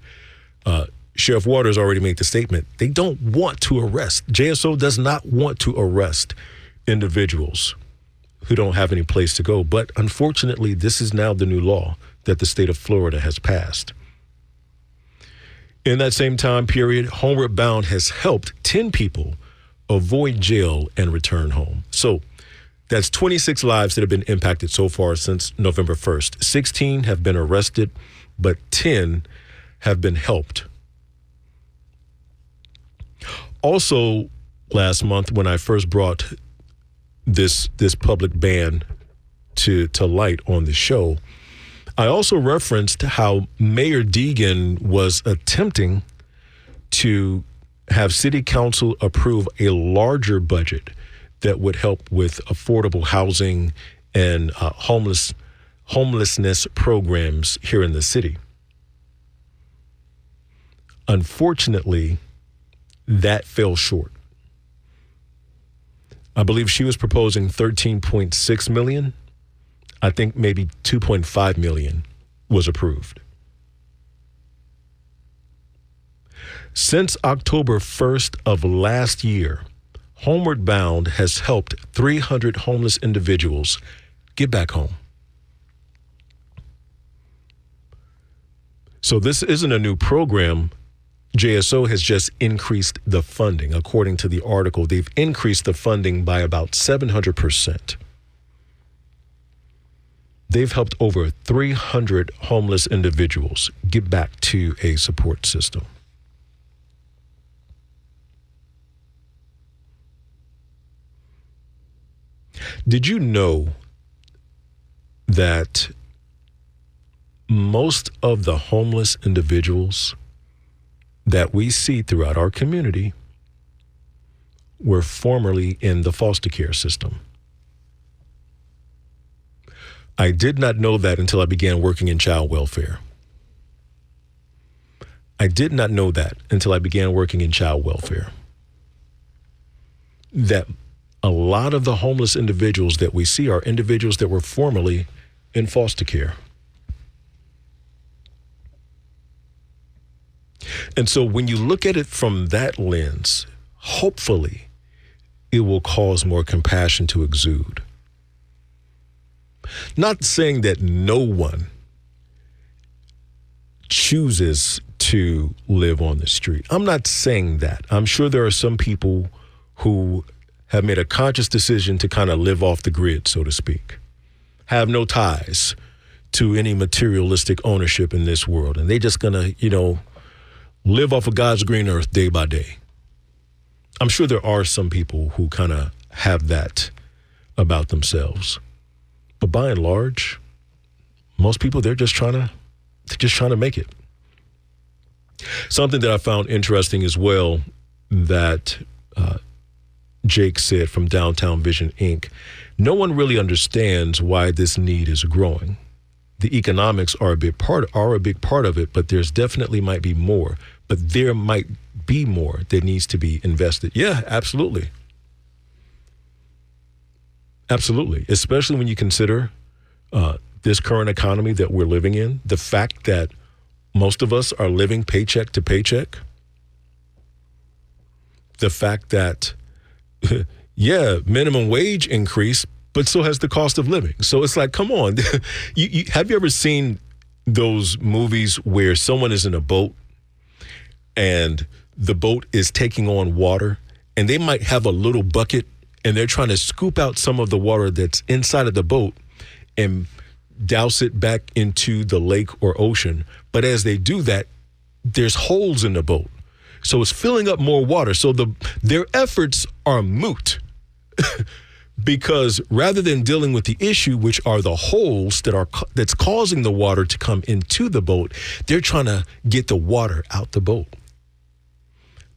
Sheriff Waters already made the statement. They don't want to arrest. JSO does not want to arrest individuals who don't have any place to go. But unfortunately, this is now the new law that the state of Florida has passed. In that same time period, Homeward Bound has helped 10 people avoid jail and return home. So that's 26 lives that have been impacted so far since November 1st. 16 have been arrested, but 10 have been helped. Also, last month, when I first brought this public ban to light on the show, I also referenced how Mayor Deegan was attempting to have City Council approve a larger budget that would help with affordable housing and homelessness programs here in the city. Unfortunately, that fell short. I believe she was proposing $13.6 million. I think maybe $2.5 million was approved. Since October 1st of last year, Homeward Bound has helped 300 homeless individuals get back home. So this isn't a new program. JSO has just increased the funding. According to the article, they've increased the funding by about 700%. They've helped over 300 homeless individuals get back to a support system. Did you know that most of the homeless individuals that we see throughout our community were formerly in the foster care system? I did not know that until I began working in child welfare. I did not know that until I began working in child welfare. That a lot of the homeless individuals that we see are individuals that were formerly in foster care. And so when you look at it from that lens, hopefully it will cause more compassion to exude. Not saying that no one chooses to live on the street. I'm not saying that. I'm sure there are some people who have made a conscious decision to kind of live off the grid, so to speak, have no ties to any materialistic ownership in this world. And they're just going to, live off of God's green earth day by day. I'm sure there are some people who kind of have that about themselves. But by and large, most people, they're just trying to make it. Something that I found interesting as well, that Jake said from Downtown Vision Inc., no one really understands why this need is growing. The economics are a big part of it, but there's definitely might be more. But there might be more that needs to be invested. Yeah, absolutely. Absolutely. Especially when you consider this current economy that we're living in, the fact that most of us are living paycheck to paycheck, the fact that, yeah, minimum wage increase, but so has the cost of living. So it's like, come on. Have you ever seen those movies where someone is in a boat and the boat is taking on water and they might have a little bucket and they're trying to scoop out some of the water that's inside of the boat and douse it back into the lake or ocean. But as they do that, there's holes in the boat. So it's filling up more water. So their efforts are moot because rather than dealing with the issue, which are the holes that's causing the water to come into the boat, they're trying to get the water out the boat.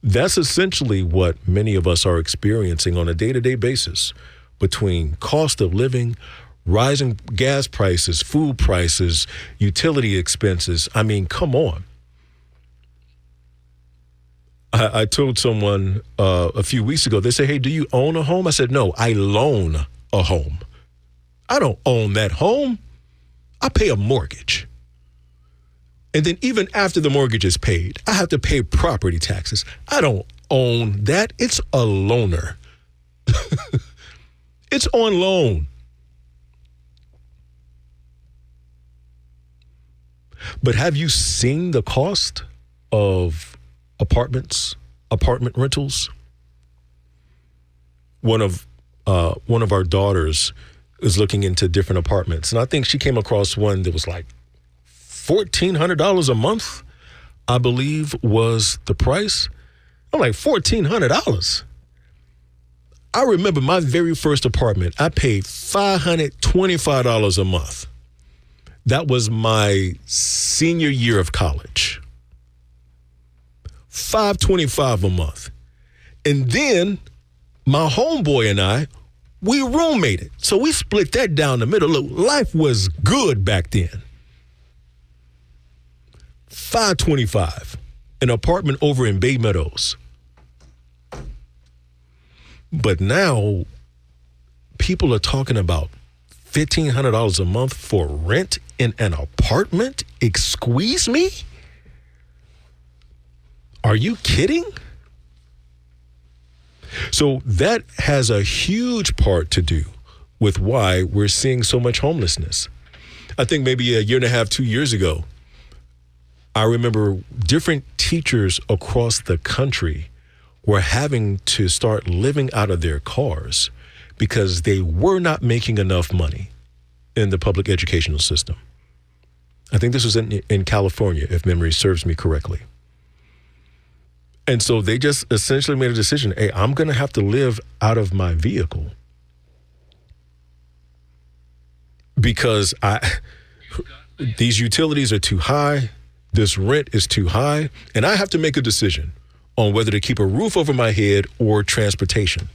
That's essentially what many of us are experiencing on a day-to-day basis between cost of living, rising gas prices, food prices, utility expenses. I mean, come on. I told someone a few weeks ago, they said, hey, do you own a home? I said, no, I loan a home. I don't own that home. I pay a mortgage. And then even after the mortgage is paid, I have to pay property taxes. I don't own that. It's a loaner. It's on loan. But have you seen the cost of apartment rentals? One of our daughters is looking into different apartments, and I think she came across one that was like $1,400 a month, I believe was the price. I'm like, $1,400. I remember my very first apartment, I paid $525 a month. That was my senior year of college. $525 a month. And then my homeboy and I, we roommated. So we split that down the middle. Look, life was good back then. $525, an apartment over in Bay Meadows. But now people are talking about $1,500 a month for rent in an apartment? Squeeze me? Are you kidding? So that has a huge part to do with why we're seeing so much homelessness. I think maybe a year and a half, 2 years ago, I remember different teachers across the country were having to start living out of their cars because they were not making enough money in the public educational system. I think this was in California, if memory serves me correctly. And so they just essentially made a decision, hey, I'm going to have to live out of my vehicle because these utilities are too high, this rent is too high, and I have to make a decision on whether to keep a roof over my head or transportation.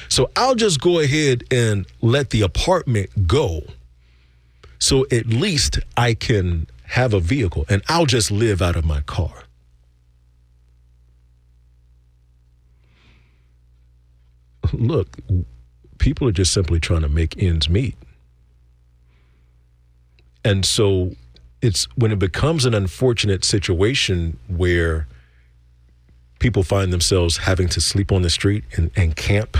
So I'll just go ahead and let the apartment go so at least I can have a vehicle, and I'll just live out of my car. Look, people are just simply trying to make ends meet. And so it's when it becomes an unfortunate situation where people find themselves having to sleep on the street and camp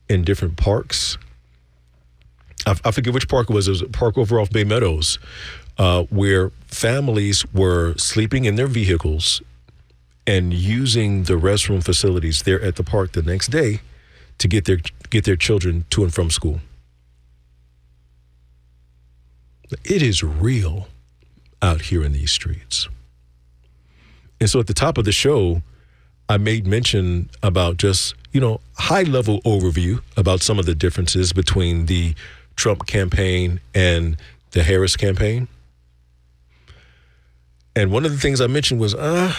in different parks. I forget which park it was. It was a park over off Bay Meadows where families were sleeping in their vehicles and using the restroom facilities there at the park the next day to get their children to and from school. It is real out here in these streets. And so at the top of the show, I made mention about just, high-level overview about some of the differences between the Trump campaign and the Harris campaign. And one of the things I mentioned was, I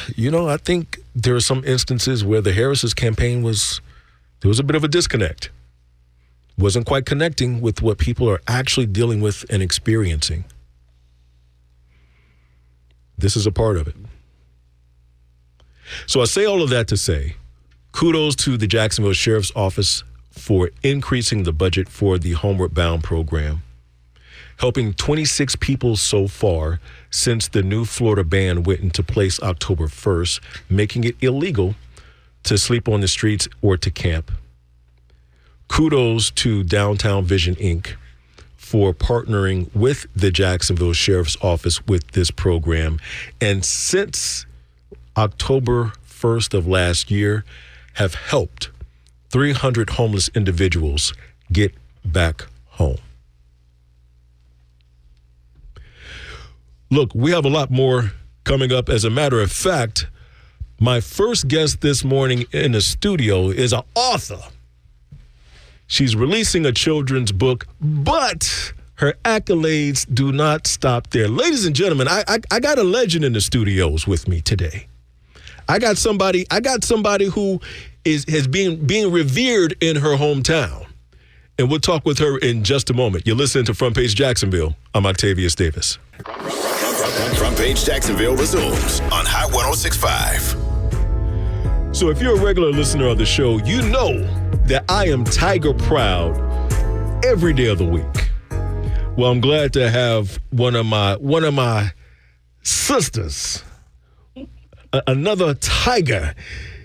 think there are some instances where the Harris's campaign was There was a bit of a disconnect. Wasn't quite connecting with what people are actually dealing with and experiencing. This is a part of it. So I say all of that to say, kudos to the Jacksonville Sheriff's Office for increasing the budget for the Homeward Bound program, helping 26 people so far since the new Florida ban went into place October 1st, making it illegal to sleep on the streets or to camp. Kudos to Downtown Vision, Inc. for partnering with the Jacksonville Sheriff's Office with this program. And since October 1st of last year, have helped 300 homeless individuals get back home. Look, we have a lot more coming up. As a matter of fact, my first guest this morning in the studio is an author. She's releasing a children's book, but her accolades do not stop there. Ladies and gentlemen, I got a legend in the studios with me today. I got somebody who has being revered in her hometown. And we'll talk with her in just a moment. You're listening to Front Page Jacksonville. I'm Octavius Davis. Front Page Jacksonville resumes on Hot 106.5. So if you're a regular listener of the show, you know that I am Tiger proud every day of the week. Well, I'm glad to have one of my sisters, another Tiger,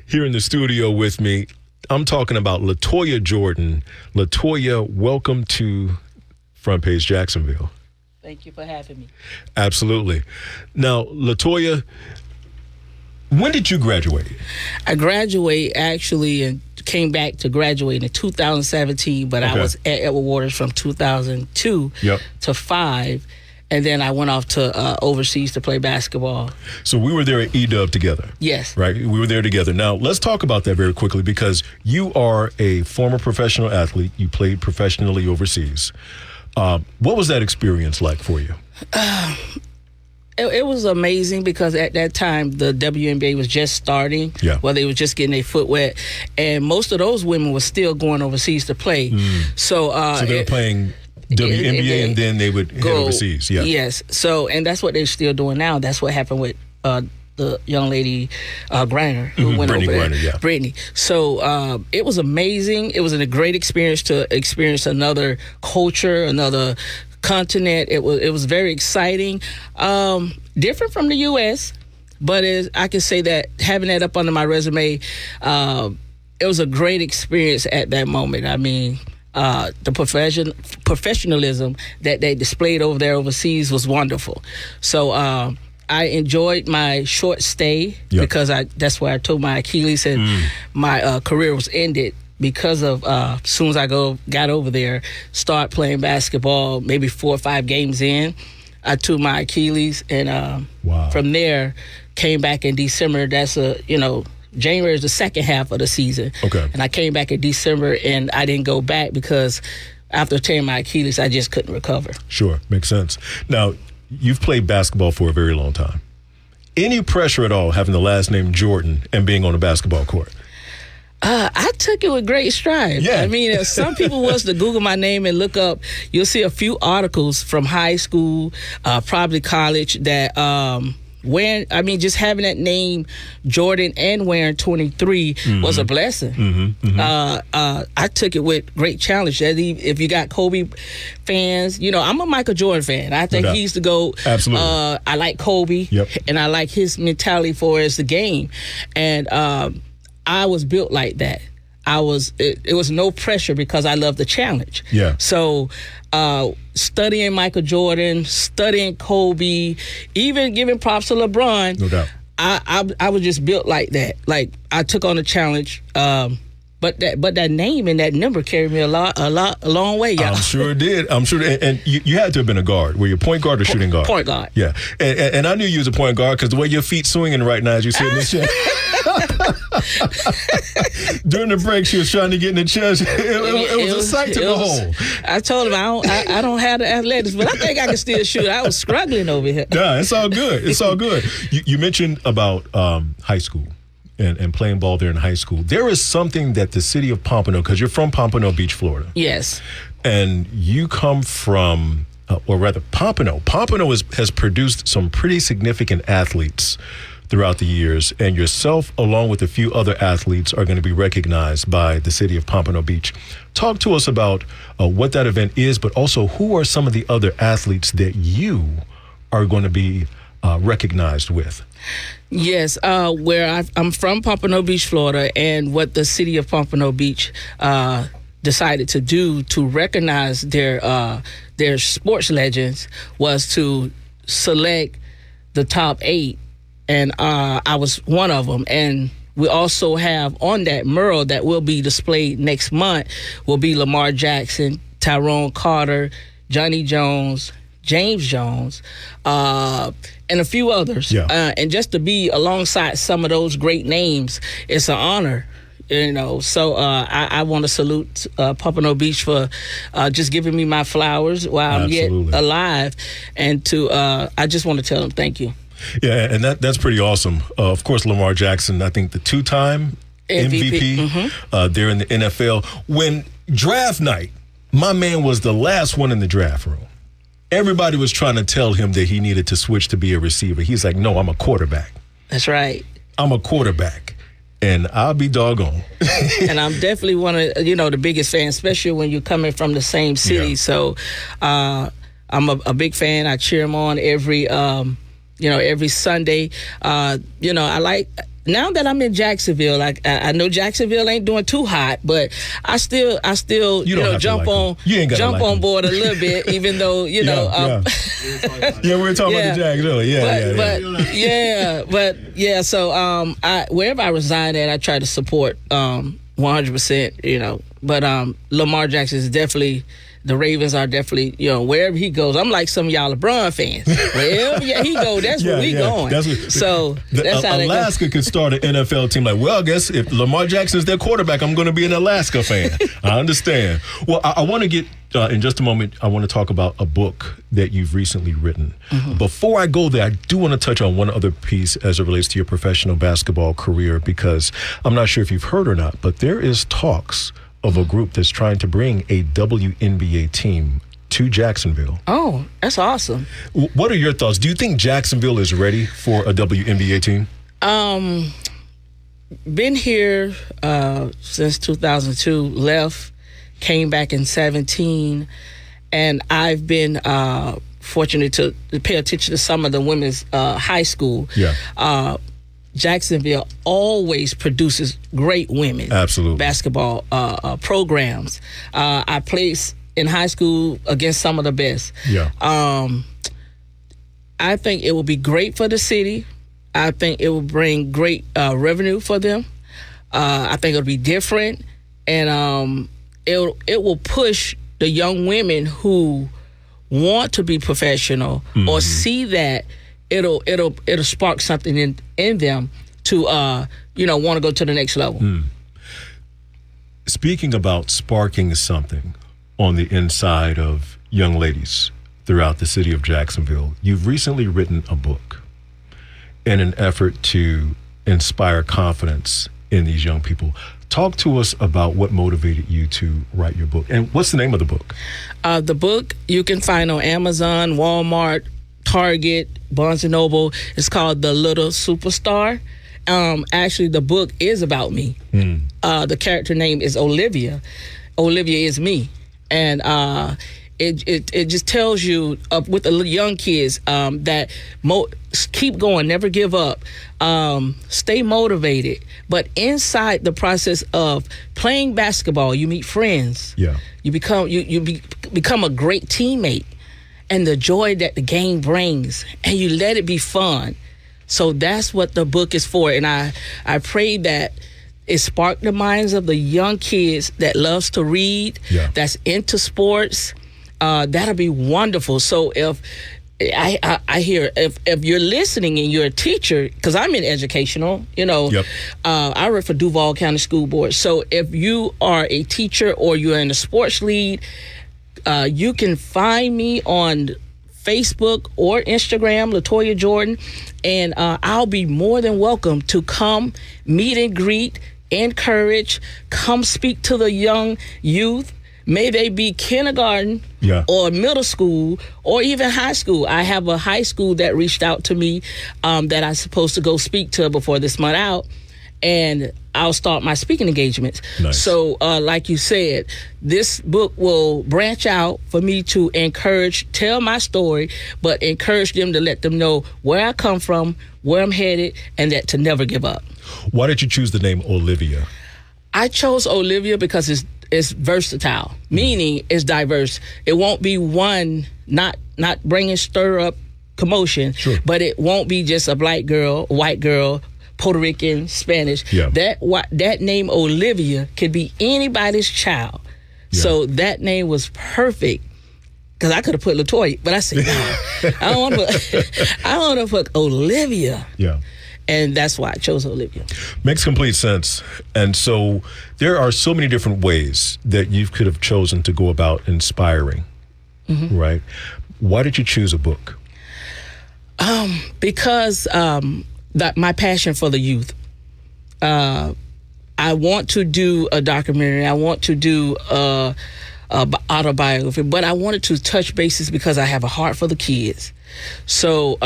here in the studio with me. I'm talking about LaToya Jordan. LaToya, welcome to Front Page Jacksonville. Thank you for having me. Absolutely. Now, LaToya, when did you graduate? I graduated actually and came back to graduate in 2017, but I was at Edward Waters from 2002 to 5, and then I went off to overseas to play basketball. So we were there at EDub together. Yes. Right? We were there together. Now, let's talk about that very quickly because you are a former professional athlete. You played professionally overseas. What was that experience like for you? It was amazing because at that time the WNBA was just starting. Yeah. Well, they were just getting their foot wet, and most of those women were still going overseas to play. So they were playing WNBA and then they would head overseas. Yeah. Yes. So, and that's what they're still doing now. That's what happened with the young lady Griner who went Brittany over there. Griner, yeah. Brittany. So it was amazing. It was a great experience to experience another culture, another continent. It was very exciting, different from the U.S., but I can say that having that up under my resume, it was a great experience at that moment. I mean, the professionalism that they displayed over there overseas was wonderful. So I enjoyed my short stay because that's where I tore my Achilles and my career was ended. Because of as soon as I got over there, start playing basketball, maybe 4 or 5 games in, I tore my Achilles, and from there came back in December. That's January is the second half of the season. Okay. And I came back in December, and I didn't go back because after tearing my Achilles, I just couldn't recover. Sure, makes sense. Now, you've played basketball for a very long time. Any pressure at all having the last name Jordan and being on a basketball court? I took it with great stride. Yeah. I mean, if some people was to Google my name and look up, you'll see a few articles from high school, probably college, that just having that name Jordan and wearing 23 was a blessing. I took it with great challenge. If you got Kobe fans, I'm a Michael Jordan fan. I think he's the GOAT. Absolutely. I like Kobe, and I like his mentality for as the game. And I was built like that. It was no pressure because I love the challenge. Yeah. So studying Michael Jordan, studying Kobe, even giving props to LeBron. No doubt. I was just built like that. Like I took on the challenge. But that name and that number carried me a long way, y'all. I'm sure it did. I'm sure. And you had to have been a guard. Were you a point guard or shooting guard? Point guard. Yeah. And I knew you was a point guard because the way your feet swinging right now as you sit in the chair. During the break, she was trying to get in the chest. It was a sight to behold. I told him I don't have the athletics, but I think I can still shoot. I was struggling over here. Yeah, it's all good. It's all good. You mentioned about high school. and playing ball there in high school, there is something that the city of Pompano, because you're from Pompano Beach, Florida. Yes. And you come from, or rather, Pompano. Pompano has produced some pretty significant athletes throughout the years, and yourself, along with a few other athletes, are going to be recognized by the city of Pompano Beach. Talk to us about what that event is, but also who are some of the other athletes that you are going to be recognized with. Yes, I'm from Pompano Beach, Florida, and what the city of Pompano Beach decided to do to recognize their sports legends was to select the top 8, and I was one of them. And we also have on that mural that will be displayed next month will be Lamar Jackson, Tyrone Carter, Johnny Jones, James Jones, and a few others. Yeah. And just to be alongside some of those great names, it's an honor. So I want to salute Pompano Beach for just giving me my flowers while I'm yet alive, and I just want to tell them thank you. Yeah, and that's pretty awesome. Of course, Lamar Jackson, I think the 2-time MVP there in the NFL. When draft night, my man was the last one in the draft room. Everybody was trying to tell him that he needed to switch to be a receiver. He's like, no, I'm a quarterback. That's right. I'm a quarterback. And I'll be doggone. And I'm definitely one of, the biggest fans, especially when you're coming from the same city. Yeah. So I'm a big fan. I cheer him on every Sunday. I like, now that I'm in Jacksonville, I know Jacksonville ain't doing too hot, but I still jump on board a little bit, even though we were talking about the Jags, So wherever I reside at, I try to support 100%. But Lamar Jackson is definitely. The Ravens are definitely, wherever he goes. I'm like some of y'all LeBron fans. Wherever he go, that's where we going. That's how Alaska could start an NFL team. Like, well, I guess if Lamar Jackson is their quarterback, I'm going to be an Alaska fan. I understand. Well, I want to get, in just a moment, I want to talk about a book that you've recently written. Mm-hmm. Before I go there, I do want to touch on one other piece as it relates to your professional basketball career, because I'm not sure if you've heard or not, but there is talks of a group that's trying to bring a WNBA team to Jacksonville. Oh, that's awesome. What are your thoughts? Do you think Jacksonville is ready for a WNBA team? Been here since 2002, left, came back in 2017, and I've been fortunate to pay attention to some of the women's high school. Yeah. Jacksonville always produces great women basketball programs. I played in high school against some of the best. Yeah. I think it will be great for the city. I think it will bring great revenue for them. I think it'll be different, and it will push the young women who want to be professional or see that. It'll spark something in them to want to go to the next level. Speaking about sparking something on the inside of young ladies throughout the city of Jacksonville, you've recently written a book in an effort to inspire confidence in these young people. Talk to us about what motivated you to write your book, and what's the name of the book? The book you can find on Amazon, Walmart, Target, Barnes & Noble. It's called The Little Superstar. Actually, the book is about me. The character name is Olivia. Olivia is me. And it just tells you with the young kids that keep going, never give up, stay motivated. But inside the process of playing basketball, you meet friends. Yeah. You become a great teammate. And the joy that the game brings, and you let it be fun. So that's what the book is for. And I pray that it sparked the minds of the young kids that loves to read, that's into sports. That'll be wonderful. So if I hear if you're listening and you're a teacher, because I'm in educational, I work for Duval County School Board. So if you are a teacher or you're in a sports league, you can find me on Facebook or Instagram, LaToya Jordan, and I'll be more than welcome to come meet and greet, encourage, come speak to the young youth. May they be kindergarten or middle school or even high school. I have a high school that reached out to me that I'm supposed to go speak to before this month out, and I'll start my speaking engagements. Nice. So like you said, this book will branch out for me to encourage, tell my story, but encourage them to let them know where I come from, where I'm headed, and that to never give up. Why did you choose the name Olivia? I chose Olivia because it's versatile, meaning it's diverse. It won't be one, not bringing stir up commotion, but it won't be just a black girl, white girl, Puerto Rican, Spanish. Yeah. That name Olivia could be anybody's child. Yeah. So that name was perfect. Because I could have put LaToya, but I said, no, I don't want to put Olivia. Yeah. And that's why I chose Olivia. Makes complete sense. And so there are so many different ways that you could have chosen to go about inspiring, right? Why did you choose a book? Because that my passion for the youth. I want to do a documentary. I want to do a autobiography, but I wanted to touch bases because I have a heart for the kids. So,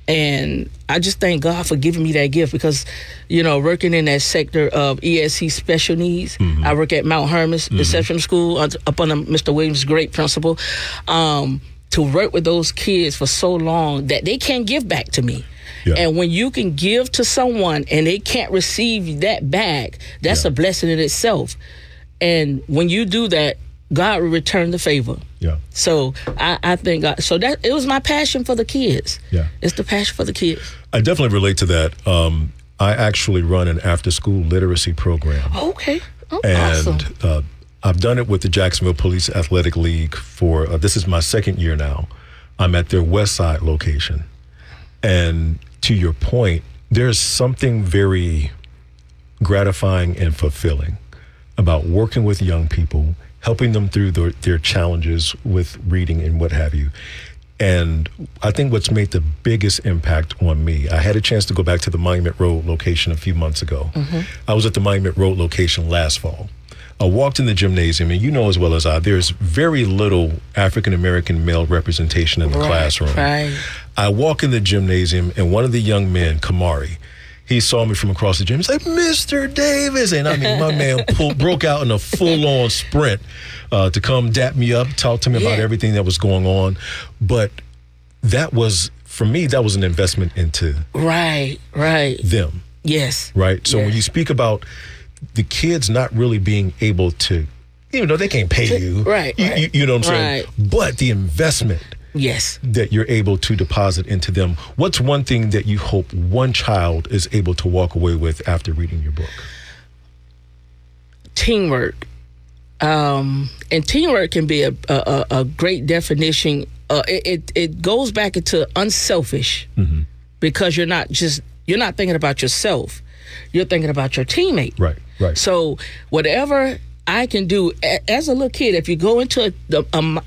and I just thank God for giving me that gift because, working in that sector of ESC special needs, I work at Mount Herman's Reception School up under Mr. Williams' great principal, to work with those kids for so long that they can't give back to me. Yeah. And when you can give to someone and they can't receive that back, that's a blessing in itself. And when you do that, God will return the favor. Yeah. So I thank God. So that it was my passion for the kids. Yeah. It's the passion for the kids. I definitely relate to that. I actually run an after-school literacy program. Okay. Oh, and awesome. I've done it with the Jacksonville Police Athletic League for, this is my second year now. I'm at their West Side location. And to your point, there's something very gratifying and fulfilling about working with young people, helping them through their challenges with reading and what have you. And I think what's made the biggest impact on me, I had a chance to go back to the Monument Road location a few months ago. I was at the Monument Road location last fall. I walked in the gymnasium, and you know as well as I, there's very little African-American male representation in the classroom. Right. I walk in the gymnasium, and one of the young men, Kamari, he saw me from across the gym. He's like, Mr. Davis. And I mean, my man broke out in a full-on sprint to come dap me up, talk to me about everything that was going on. But that was, for me, that was an investment into them. Yes. Right? So when you speak about the kids not really being able to, even though they can't pay you. You know what I'm saying? But the investment that you're able to deposit into them. What's one thing that you hope one child is able to walk away with after reading your book? Teamwork. And teamwork can be a great definition. It goes back into unselfish because you're not thinking about yourself. You're thinking about your teammate. Right. So whatever I can do as a little kid, if you go into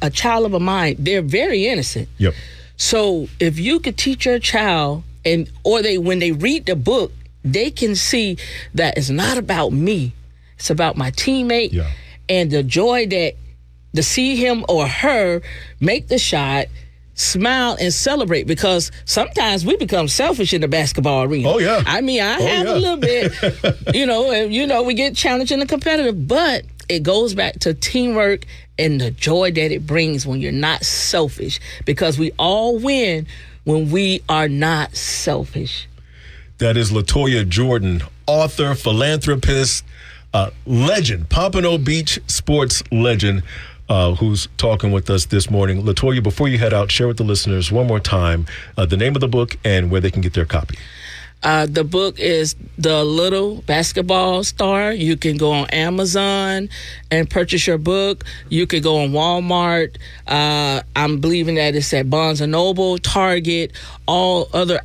a child of a mind, they're very innocent. Yep. So if you could teach your child, when they read the book, they can see that it's not about me. It's about my teammate and the joy to see him or her make the shot, smile and celebrate, because sometimes we become selfish in the basketball arena. Oh yeah. I mean, I have a little bit, and we get challenging and competitive, but it goes back to teamwork and the joy that it brings when you're not selfish, because we all win when we are not selfish. That is LaToya Jordan, author, philanthropist, legend, Pompano Beach sports legend, who's talking with us this morning. LaToya, before you head out, share with the listeners one more time the name of the book and where they can get their copy. The book is The Little Basketball Star. You can go on Amazon and purchase your book. You can go on Walmart. I'm believing that it's at Barnes & Noble, Target, all other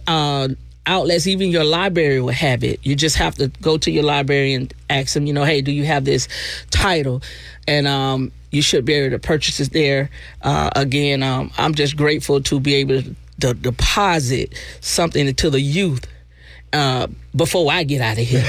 outlets. Even your library will have it. You just have to go to your library and ask them, hey, do you have this title? And you should be able to purchase it there. Again, I'm just grateful to be able to deposit something into the youth before I get out of here.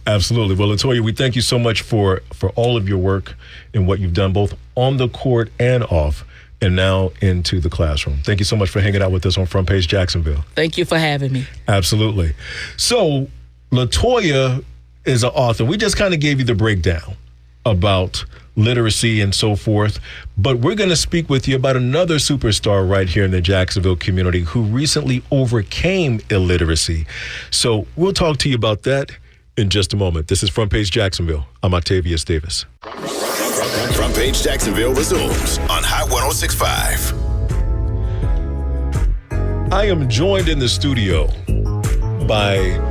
Absolutely. Well, LaToya, we thank you so much for all of your work and what you've done both on the court and off, and now into the classroom. Thank you so much for hanging out with us on Front Page Jacksonville. Thank you for having me. Absolutely. So LaToya is an author. We just kind of gave you the breakdown about literacy and so forth, but we're going to speak with you about another superstar right here in the Jacksonville community who recently overcame illiteracy. So we'll talk to you about that in just a moment. This is Front Page Jacksonville. I'm Octavius Davis. Front Page Jacksonville resumes on Hot 106.5. I am joined in the studio by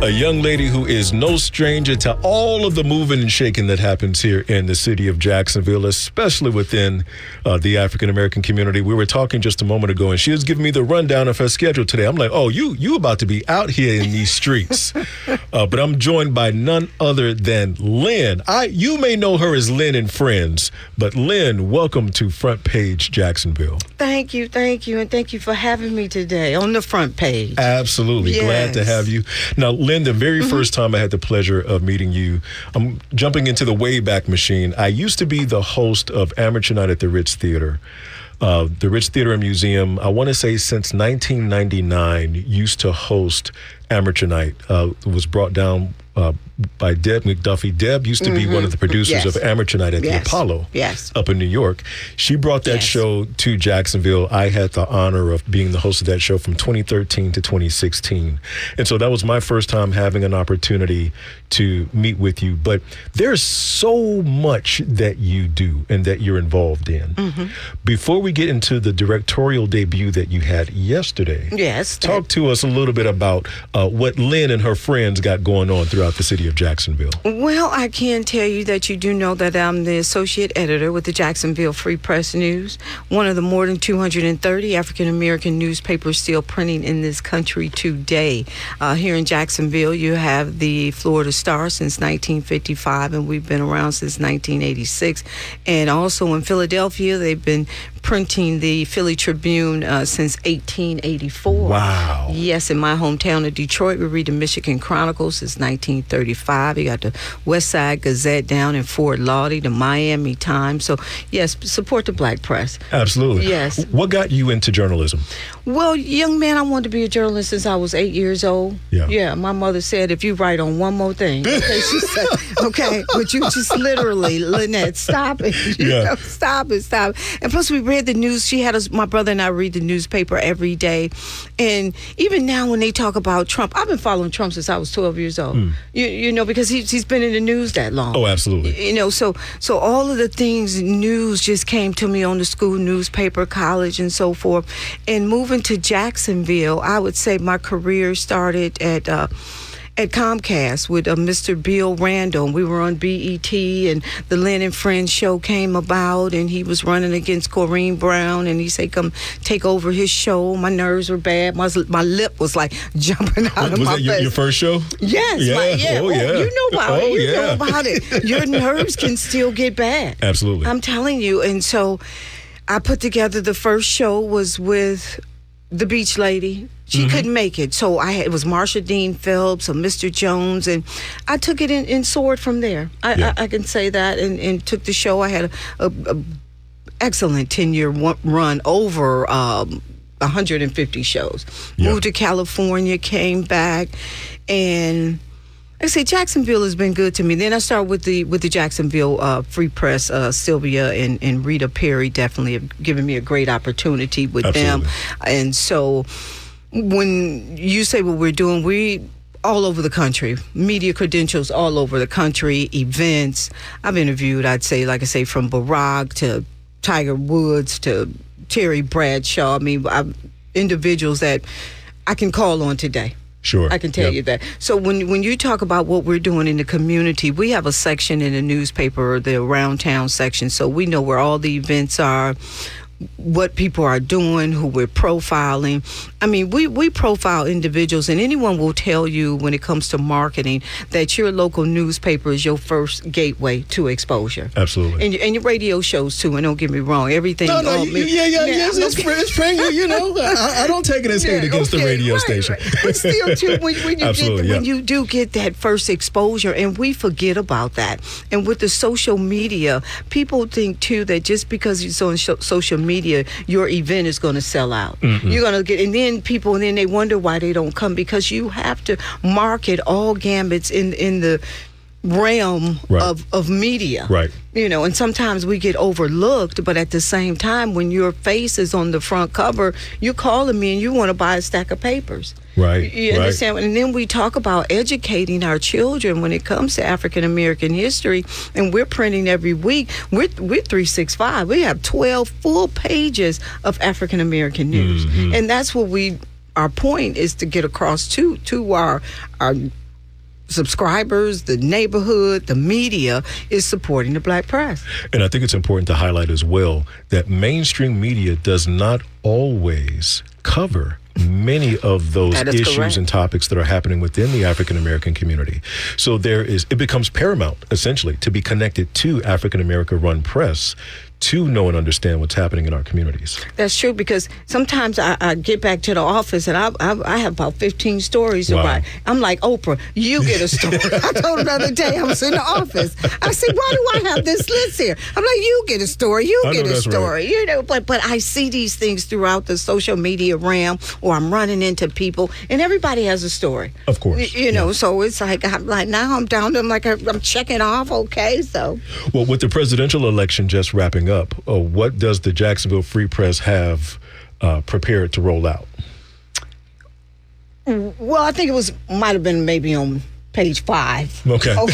a young lady who is no stranger to all of the moving and shaking that happens here in the city of Jacksonville, especially within the African-American community. We were talking just a moment ago, and she was giving me the rundown of her schedule today. I'm like, oh, you about to be out here in these streets. But I'm joined by none other than Lynn. You may know her as Lynn and Friends, but Lynn, welcome to Front Page Jacksonville. Thank you, and thank you for having me today on the Front Page. Absolutely. Yes. Glad to have you. Now, Lynn, the very first time I had the pleasure of meeting you, I'm jumping into the Wayback Machine. I used to be the host of Amateur Night at the Ritz Theater. The Ritz Theater and Museum, I want to say since 1999, used to host Amateur Night. It was brought down by Deb McDuffie. Deb used to be one of the producers of Amateur Night at the Apollo up in New York. She brought that show to Jacksonville. I had the honor of being the host of that show from 2013 to 2016. And so that was my first time having an opportunity to meet with you. But there's so much that you do and that you're involved in. Before we get into the directorial debut that you had yesterday, talk to us a little bit about what Lynn and her friends got going on throughout the city of Jacksonville. Well, I can tell you that you do know that I'm the associate editor with the Jacksonville Free Press News, one of the more than 230 African-American newspapers still printing in this country today. Here in Jacksonville, you have the Florida Star since 1955, and we've been around since 1986. And also in Philadelphia, they've been printing the Philly Tribune since 1884. Wow. Yes, in my hometown of Detroit, we read the Michigan Chronicle since 1935. You got the West Side Gazette down in Fort Lauderdale, the Miami Times. So, yes, support the black press. Absolutely. Yes. What got you into journalism? Well, young man, I wanted to be a journalist since I was 8 years old. Yeah, my mother said, if you write on one more thing, okay, she said, okay, but you just literally, Lynette, stop it. You know, stop it. And plus, we read the news. She had us, my brother and I read the newspaper every day. And even now when they talk about Trump, I've been following Trump since I was 12 years old. You know, because he's been in the news that long. Oh, absolutely. You know, so all of the things, news just came to me on the school newspaper, college, and so forth. And moving to Jacksonville, I would say my career started at Comcast with Mr. Bill Randall. We were on BET, and the Lynn and Friends show came about, and he was running against Corrine Brown, and he said, come take over his show. My nerves were bad. My lip was like jumping out of my face. Was that your first show? Yes. Yeah. You know about it. You know about it. Your nerves can still get bad. Absolutely. I'm telling you. And so I put together, the first show was with the Beach Lady. She couldn't make it. So it was Marsha Dean Phelps or Mr. Jones, and I took it and soared from there. I can say that, and took the show. I had a excellent 10-year run, over 150 shows. Moved to California, came back, and like I say, Jacksonville has been good to me. Then I started with the Jacksonville Free Press. Sylvia and Rita Perry definitely have given me a great opportunity with them. And so when you say what we're doing, we all over the country, media credentials all over the country, events. I've interviewed, I'd say, like I say, from Barack to Tiger Woods to Terry Bradshaw. I mean, individuals that I can call on today. Sure. I can tell you that. So when you talk about what we're doing in the community, we have a section in the newspaper, the Around Town section, so we know where all the events are. what people are doing, who we're profiling. I mean, we profile individuals, and anyone will tell you when it comes to marketing that your local newspaper is your first gateway to exposure. Absolutely. And your radio shows too, and don't get me wrong, everything. Yes, it's Spring, you know. I don't take anything against the radio station. Right. But still, too, when you do get that first exposure, and we forget about that. And with the social media, people think too that just because it's on social media, your event is going to sell out. Mm-hmm. You're going to get, and then they wonder why they don't come, because you have to market all gambits in the realm of media. Right. You know, and sometimes we get overlooked, but at the same time, when your face is on the front cover, you're calling me and you want to buy a stack of papers. Right. You understand? And then we talk about educating our children when it comes to African American history, and we're printing every week. We're 365. We have 12 full pages of African American news. Mm-hmm. And that's what our point is to get across to our subscribers, the neighborhood, the media is supporting the black press. And I think it's important to highlight as well that mainstream media does not always cover many of those issues correct. And topics that are happening within the African American community. So it becomes paramount, essentially, to be connected to African American run press to know and understand what's happening in our communities. That's true, because sometimes I get back to the office and I have about 15 stories to write. I'm like, Oprah, you get a story. I told her the other day, I was in the office. I said, why do I have this list here? I'm like, you get a story, you get a story. Right. You know, but I see these things throughout the social media realm, or I'm running into people, and everybody has a story. Of course. You know, so it's like now I'm down to, I'm checking off, okay, so. Well, with the presidential election just wrapping up, what does the Jacksonville Free Press have prepared to roll out? Well, I think might have been maybe on page 5. Okay. I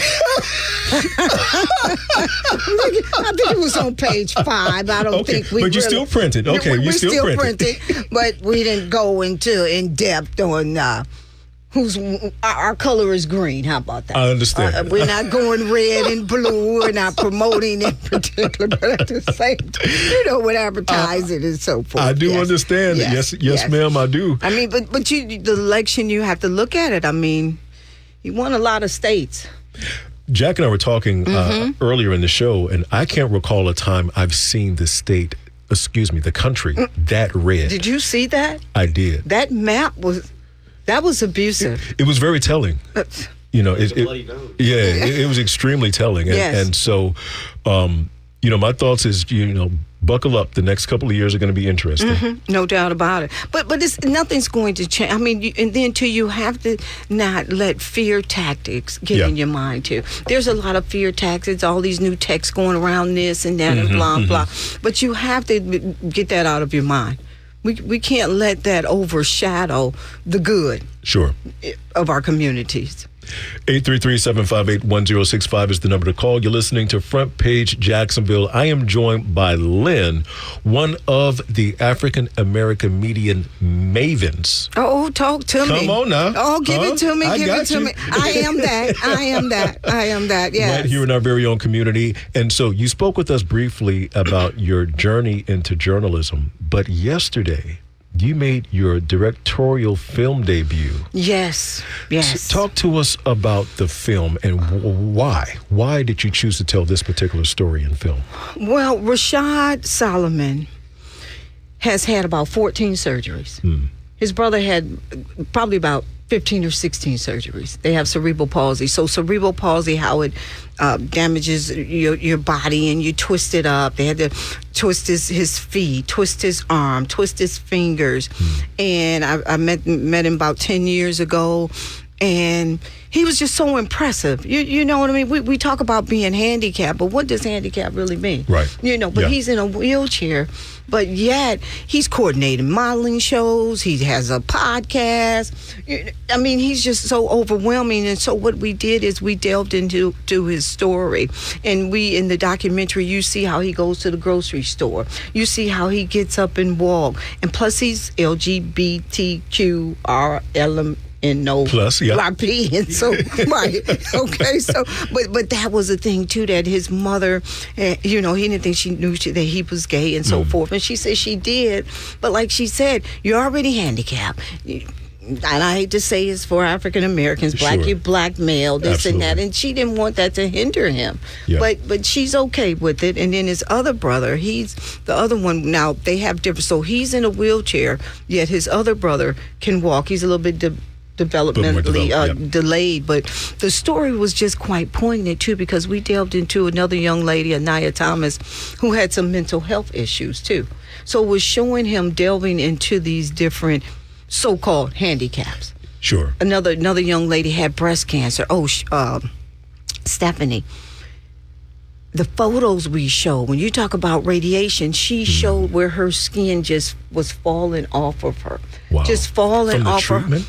think it was on page 5. I don't think we. But you still printed. Okay, you still printed. But we didn't go into in depth on. Our color is green. How about that? I understand. We're not going red and blue. We're not promoting in particular, but at the same time, with advertising and so forth. I do understand. Yes, ma'am, I do. I mean, but the election, you have to look at it. I mean, he won a lot of states. Jack and I were talking earlier in the show, and I can't recall a time I've seen the country that red. Did you see that? I did. That map was abusive. It was very telling. It was extremely telling. And so, my thoughts is, buckle up. The next couple of years are going to be interesting. Mm-hmm. No doubt about it. But nothing's going to change. I mean, and then too, you have to not let fear tactics get in your mind too. There's a lot of fear tactics, all these new texts going around this and that and blah, blah. But you have to get that out of your mind. We can't let that overshadow the good of our communities. 833-758-1065 is the number to call. You're listening to Front Page Jacksonville. I am joined by Lynn, one of the African American media mavens. Oh, talk to me. Come on now. Oh, give it to me. Give it to me. I am that. Yes. Right here in our very own community. And so you spoke with us briefly about your journey into journalism, but yesterday you made your directorial film debut. Yes. Talk to us about the film and why. Why did you choose to tell this particular story in film? Well, Rashad Solomon has had about 14 surgeries. His brother had probably about 15 or 16 surgeries. They have cerebral palsy. So cerebral palsy, how it damages your body and you twist it up. They had to twist his feet, twist his arm, twist his fingers. And I met him about 10 years ago. And he was just so impressive. You know what I mean? We talk about being handicapped, but what does handicap really mean? Right. But he's in a wheelchair, but yet he's coordinating modeling shows. He has a podcast. I mean, he's just so overwhelming. And so what we did is we delved into his story. And in the documentary, you see how he goes to the grocery store. You see how he gets up and walk. And plus he's LGBTQRL and no Plus, yeah. block P. And so, right. Okay. So, but that was the thing, too, that his mother, you know, he didn't think she knew that he was gay and so forth. And she said she did. But like she said, you're already handicapped. And I hate to say it's for African Americans, black, you black male, this Absolutely. and that. And she didn't want that to hinder him. Yeah. But she's okay with it. And then his other brother, he's the other one. Now, they have different. So he's in a wheelchair, yet his other brother can walk. He's a little bit developmentally delayed. But the story was just quite poignant, too, because we delved into another young lady, Anaya Thomas, who had some mental health issues, too. So it was showing him delving into these different so-called handicaps. Sure. Another young lady had breast cancer. Stephanie. The photos we show, when you talk about radiation, she showed where her skin just was falling off of her. Wow. Just falling From the off treatment?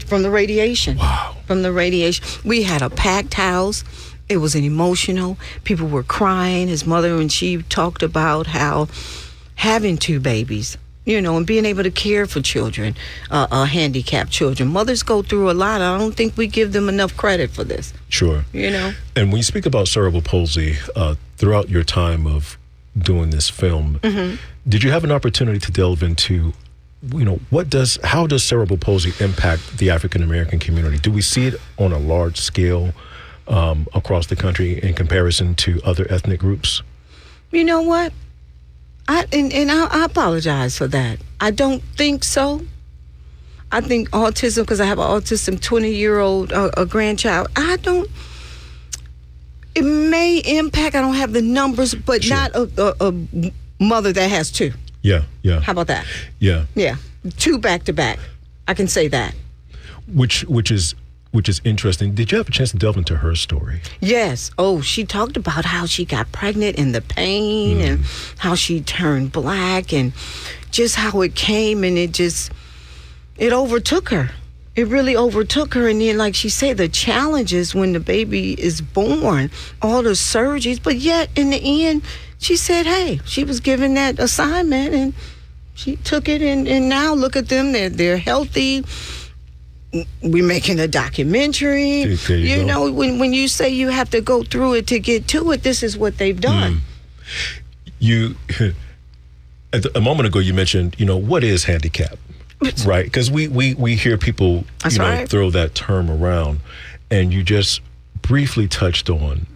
from the radiation. Wow. From the radiation. We had a packed house. It was an emotional. People were crying. His mother, and she talked about how having 2 babies, you know, and being able to care for children, handicapped children. Mothers go through a lot. I don't think we give them enough credit for this. Sure. You know? And when you speak about cerebral palsy, throughout your time of doing this film, did you have an opportunity to delve into, you know, how does cerebral palsy impact the African American community? Do we see it on a large scale across the country in comparison to other ethnic groups? You know what? I apologize for that. I don't think so. I think autism, because I have an autistic 20-year-old a grandchild, it may impact, I don't have the numbers, but Sure. not a mother that has 2. Yeah. How about that? Yeah. Yeah. 2 back to back. I can say that. Which is interesting. Did you have a chance to delve into her story? Yes. Oh, she talked about how she got pregnant and the pain and how she turned black and just how it came, and it overtook her. It really overtook her. And then, like she said, the challenges when the baby is born, all the surgeries. But yet, in the end, she said, hey, she was given that assignment and she took it. And now look at them. They're healthy. We're making a documentary. There you go. Know, when you say you have to go through it to get to it, this is what they've done. A moment ago, you mentioned, you know, what is handicap? Right? Because we hear people, That's right. throw that term around. And you just briefly touched on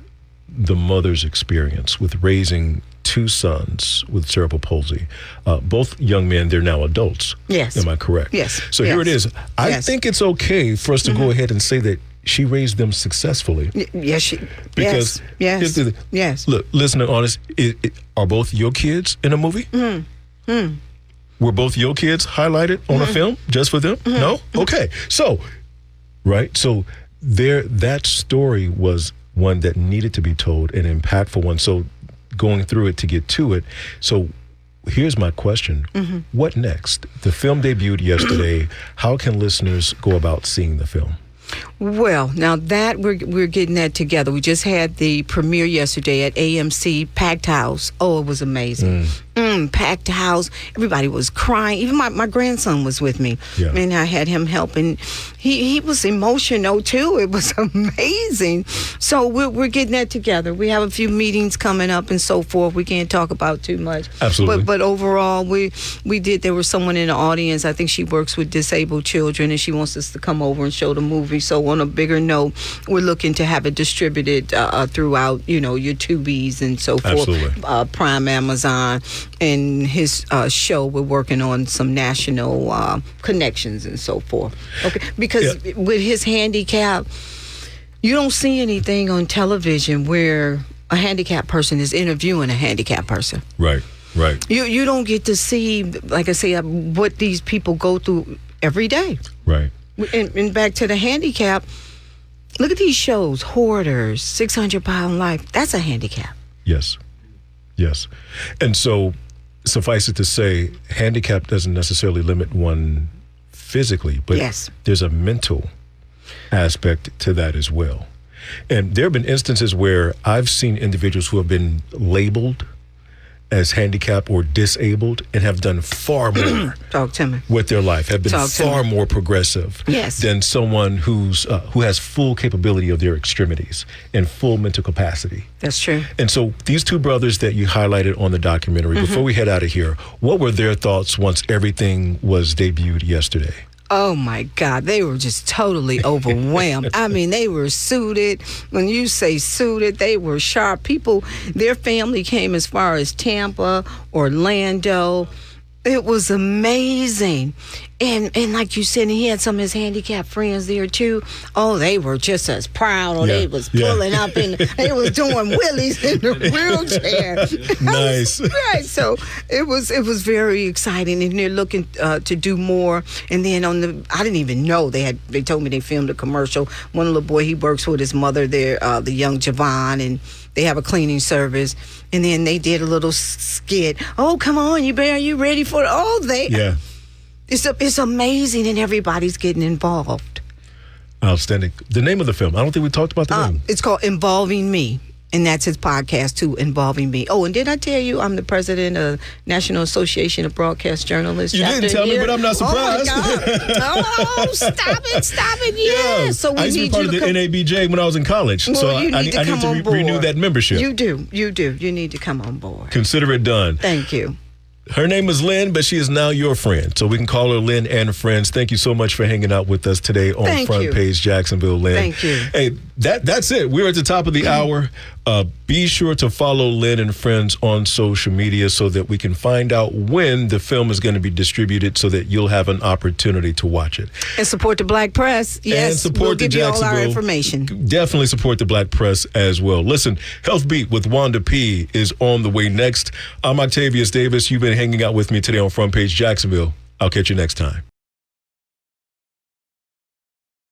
the mother's experience with raising 2 sons with cerebral palsy. Both young men, they're now adults. Yes. Am I correct? Yes. So here it is. I think it's okay for us to go ahead and say that she raised them successfully. Yes, she. Because yes. Look, listen to honest. Are both your kids in a movie? Were both your kids highlighted on a film just for them? No? Okay. So, right. So that story was one that needed to be told, an impactful one. So going through it to get to it. So here's my question. What next? The film debuted yesterday. How can listeners go about seeing the film? Well, now that we're getting that together. We just had the premiere yesterday at AMC, packed house. Oh, it was amazing. Packed house. Everybody was crying. Even my grandson was with me. Yeah. And I had him helping. He was emotional too. It was amazing. So we're getting that together. We have a few meetings coming up and so forth. We can't talk about too much. Absolutely. But overall, we did. There was someone in the audience. I think she works with disabled children, and she wants us to come over and show the movie. So on a bigger note, we're looking to have it distributed throughout, your Tubies and so forth. Absolutely. Prime, Amazon, and his show. We're working on some national connections and so forth. Okay, because with his handicap, you don't see anything on television where a handicapped person is interviewing a handicapped person. Right. You don't get to see, like I say, what these people go through every day. Right. And back to the handicap, look at these shows, Hoarders, 600-Pound Life. That's a handicap. Yes. And so, suffice it to say, handicap doesn't necessarily limit one physically, but there's a mental aspect to that as well. And there have been instances where I've seen individuals who have been labeled as handicapped or disabled and have done far more Talk to me. with their life, have been far more progressive than someone who has full capability of their extremities and full mental capacity. That's true. And so these two brothers that you highlighted on the documentary, before we head out of here, what were their thoughts once everything was debuted yesterday? Oh my God, they were just totally overwhelmed. I mean, they were suited. When you say suited, they were sharp. People, their family came as far as Tampa, Orlando. It was amazing. And like you said, he had some of his handicapped friends there too. Oh, they were just as proud. Or they was pulling up and they was doing wheelies in the wheelchair. Nice. Right. So it was very exciting, and they're looking to do more. And then I didn't even know they told me they filmed a commercial. One little boy, he works with his mother there, the young Javon, and they have a cleaning service. And then they did a little skit. Oh, come on, are you ready for it? Oh, Yeah. It's amazing, and everybody's getting involved. Outstanding. The name of the film, I don't think we talked about the name. It's called Involving Me, and that's his podcast too, Involving Me. Oh, and did I tell you I'm the president of National Association of Broadcast Journalists? You didn't tell me, but I'm not surprised. Oh, stop it. Yeah. So I used to be part of the NABJ when I was in college, so I need to renew that membership. You do. You need to come on board. Consider it done. Thank you. Her name is Lynn, but she is now your friend. So we can call her Lynn and Friends. Thank you so much for hanging out with us today on Front Page Jacksonville, Lynn. Thank you. Hey, that's it. We're at the top of the hour. Be sure to follow Lynn and Friends on social media so that we can find out when the film is going to be distributed so that you'll have an opportunity to watch it. And support the Black press. Yes, and support we'll the give you all Jacksonville. our information. Definitely support the Black press as well. Listen, Health Beat with Wanda P. is on the way next. I'm Octavius Davis. You've been hanging out with me today on Front Page Jacksonville. I'll catch you next time.